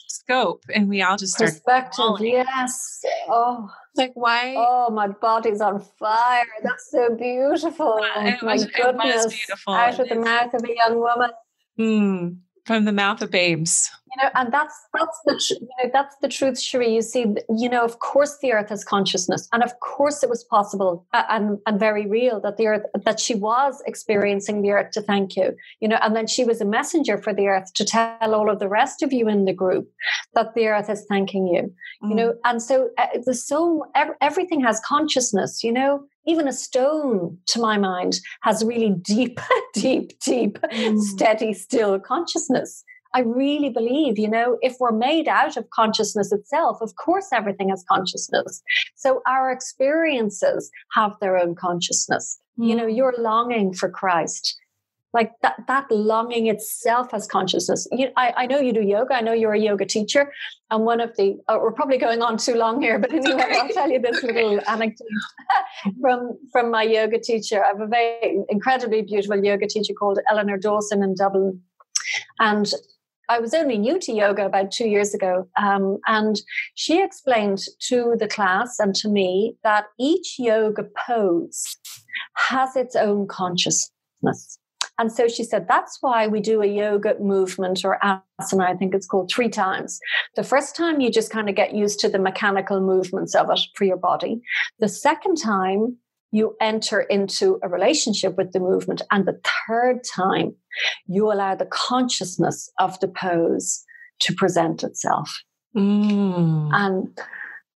scope. And we all just started perspective. falling. Yes. Oh, like, why? Oh, my body's on fire. That's so beautiful. It my was goodness. beautiful. Out of the mouth of a young woman. From the mouth of babes. And that's the truth, Cherie. You see, of course the earth has consciousness, and of course it was possible and very real that she was experiencing the earth to thank you, and then she was a messenger for the earth to tell all of the rest of you in the group that the earth is thanking you, and so everything has consciousness, Even a stone, to my mind, has really deep, steady, still consciousness. I really believe, if we're made out of consciousness itself, of course, everything has consciousness. So our experiences have their own consciousness. You're longing for Christ. Like that longing itself has consciousness. I know you do yoga. I know you're a yoga teacher. And one of we're probably going on too long here, but anyway, I'll tell you this little anecdote from my yoga teacher. I have a very incredibly beautiful yoga teacher called Eleanor Dawson in Dublin. And I was only new to yoga about 2 years ago. And she explained to the class and to me that each yoga pose has its own consciousness. And so she said, that's why we do a yoga movement or asana, I think it's called, 3 times. The first time you just kind of get used to the mechanical movements of it for your body. The second time you enter into a relationship with the movement. And the third time you allow the consciousness of the pose to present itself. And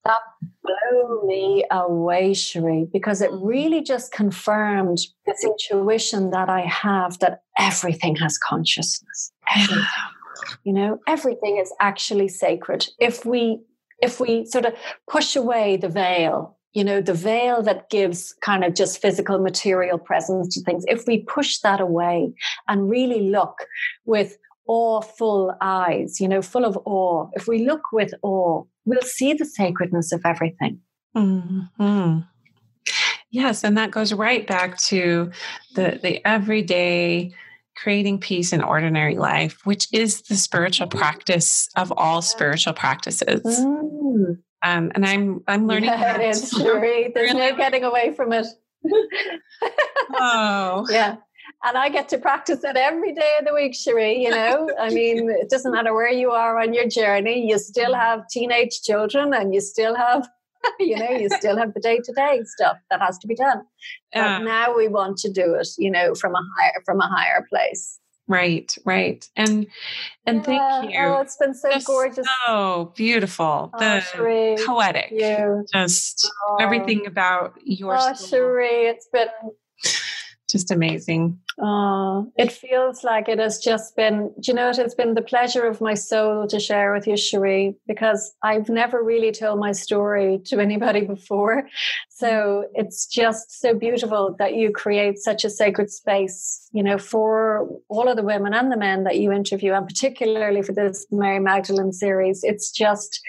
that blew me away, Cherie, because it really just confirmed this intuition that I have that everything has consciousness. Everything. Everything is actually sacred. If we if we sort of push away the veil, the veil that gives kind of just physical material presence to things, if we push that away and really look with aweful eyes, full of awe, if we look with awe, we'll see the sacredness of everything. Mm-hmm. Yes, and that goes right back to the everyday creating peace in ordinary life, which is the spiritual practice of all spiritual practices. And I'm learning. Yeah, it is, Cherie. There's no getting away from it. Oh, yeah. And I get to practice it every day of the week, Cherie. I mean, it doesn't matter where you are on your journey. You still have teenage children, and you still have, you still have the day-to-day stuff that has to be done. But now we want to do it, from a higher place. Right. And thank you. Oh, it's been so gorgeous. So beautiful. Cherie, poetic. Just everything about your Cherie, it's been just amazing. It feels like it has just been, it's been the pleasure of my soul to share with you, Cherie, because I've never really told my story to anybody before. So it's just so beautiful that you create such a sacred space, for all of the women and the men that you interview, and particularly for this Mary Magdalene series. It's just,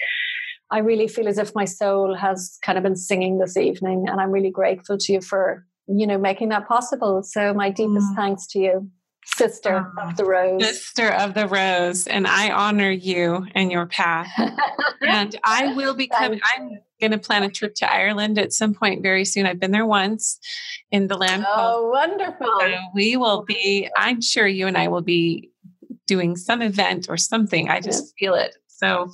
I really feel as if my soul has kind of been singing this evening, and I'm really grateful to you for making that possible. So my deepest thanks to you, Sister of the Rose. Sister of the Rose. And I honor you and your path. And I will I'm going to plan a trip to Ireland at some point very soon. I've been there once in the land. Oh, wonderful. So we will be, I'm sure you and I will be doing some event or something. I just feel it. So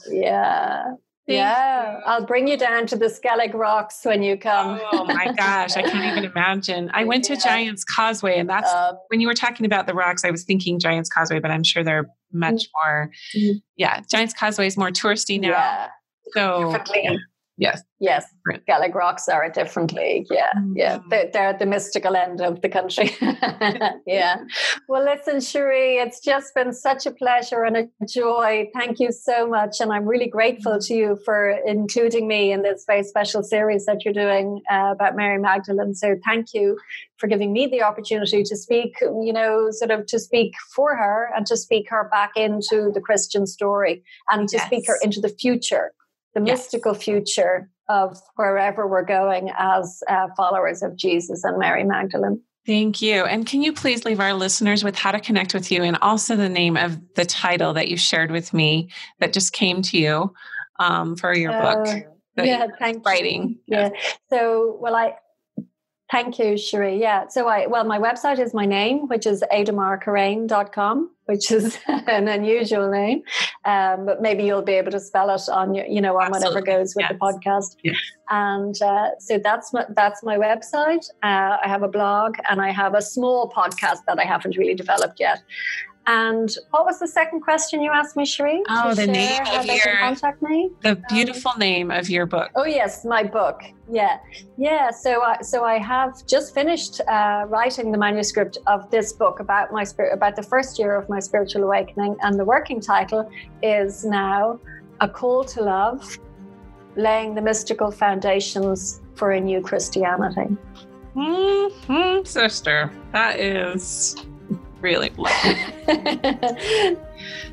yeah, I'll bring you down to the Skellig Rocks when you come. Oh my gosh, I can't even imagine. I went to Giant's Causeway, and that's when you were talking about the rocks, I was thinking Giant's Causeway, but I'm sure they're much more, Giant's Causeway is more touristy now. Yeah. So, yes. Skellig Rocks are a different league. Yeah. They're at the mystical end of the country. Yeah. Well, listen, Cherie, it's just been such a pleasure and a joy. Thank you so much. And I'm really grateful to you for including me in this very special series that you're doing about Mary Magdalene. So thank you for giving me the opportunity to speak, to speak for her and to speak her back into the Christian story and to speak her into the future. The mystical future of wherever we're going as followers of Jesus and Mary Magdalene. Thank you. And can you please leave our listeners with how to connect with you and also the name of the title that you shared with me that just came to you for your book? Thank writing. You. Yeah. So, thank you, Cherie. Yeah. So my website is my name, which is aedamarkirrane.com, which is an unusual name. But maybe you'll be able to spell it on your, on whatever goes with the podcast. Yes. And so that's my website. I have a blog and I have a small podcast that I haven't really developed yet. And what was the second question you asked me, Cherie? Oh, the name of contact me? The beautiful name of your book. Oh, yes, my book. Yeah. So I have just finished writing the manuscript of this book about the first year of my spiritual awakening. And the working title is now A Call to Love, Laying the Mystical Foundations for a New Christianity. Sister, that is really lovely.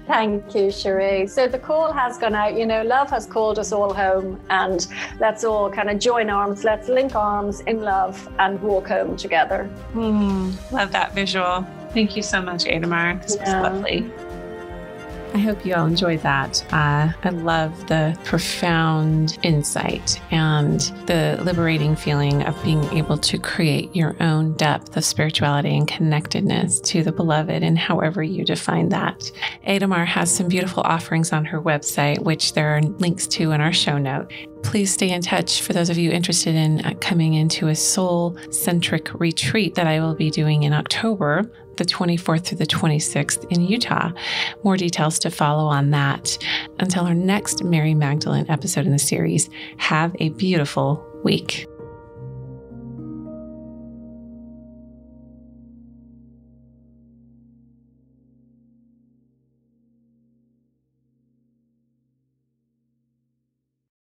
Thank you, Cherie. So the call has gone out, love has called us all home, and let's all kind of join arms, let's link arms in love and walk home together. Love that visual. Thank you so much, Aedamar. This was lovely. I hope you all enjoyed that. I love the profound insight and the liberating feeling of being able to create your own depth of spirituality and connectedness to the beloved, and however you define that. Aedamar has some beautiful offerings on her website, which there are links to in our show note. Please stay in touch for those of you interested in coming into a soul-centric retreat that I will be doing in October, the 24th through the 26th in Utah. More details to follow on that. Until our next Mary Magdalene episode in the series, have a beautiful week.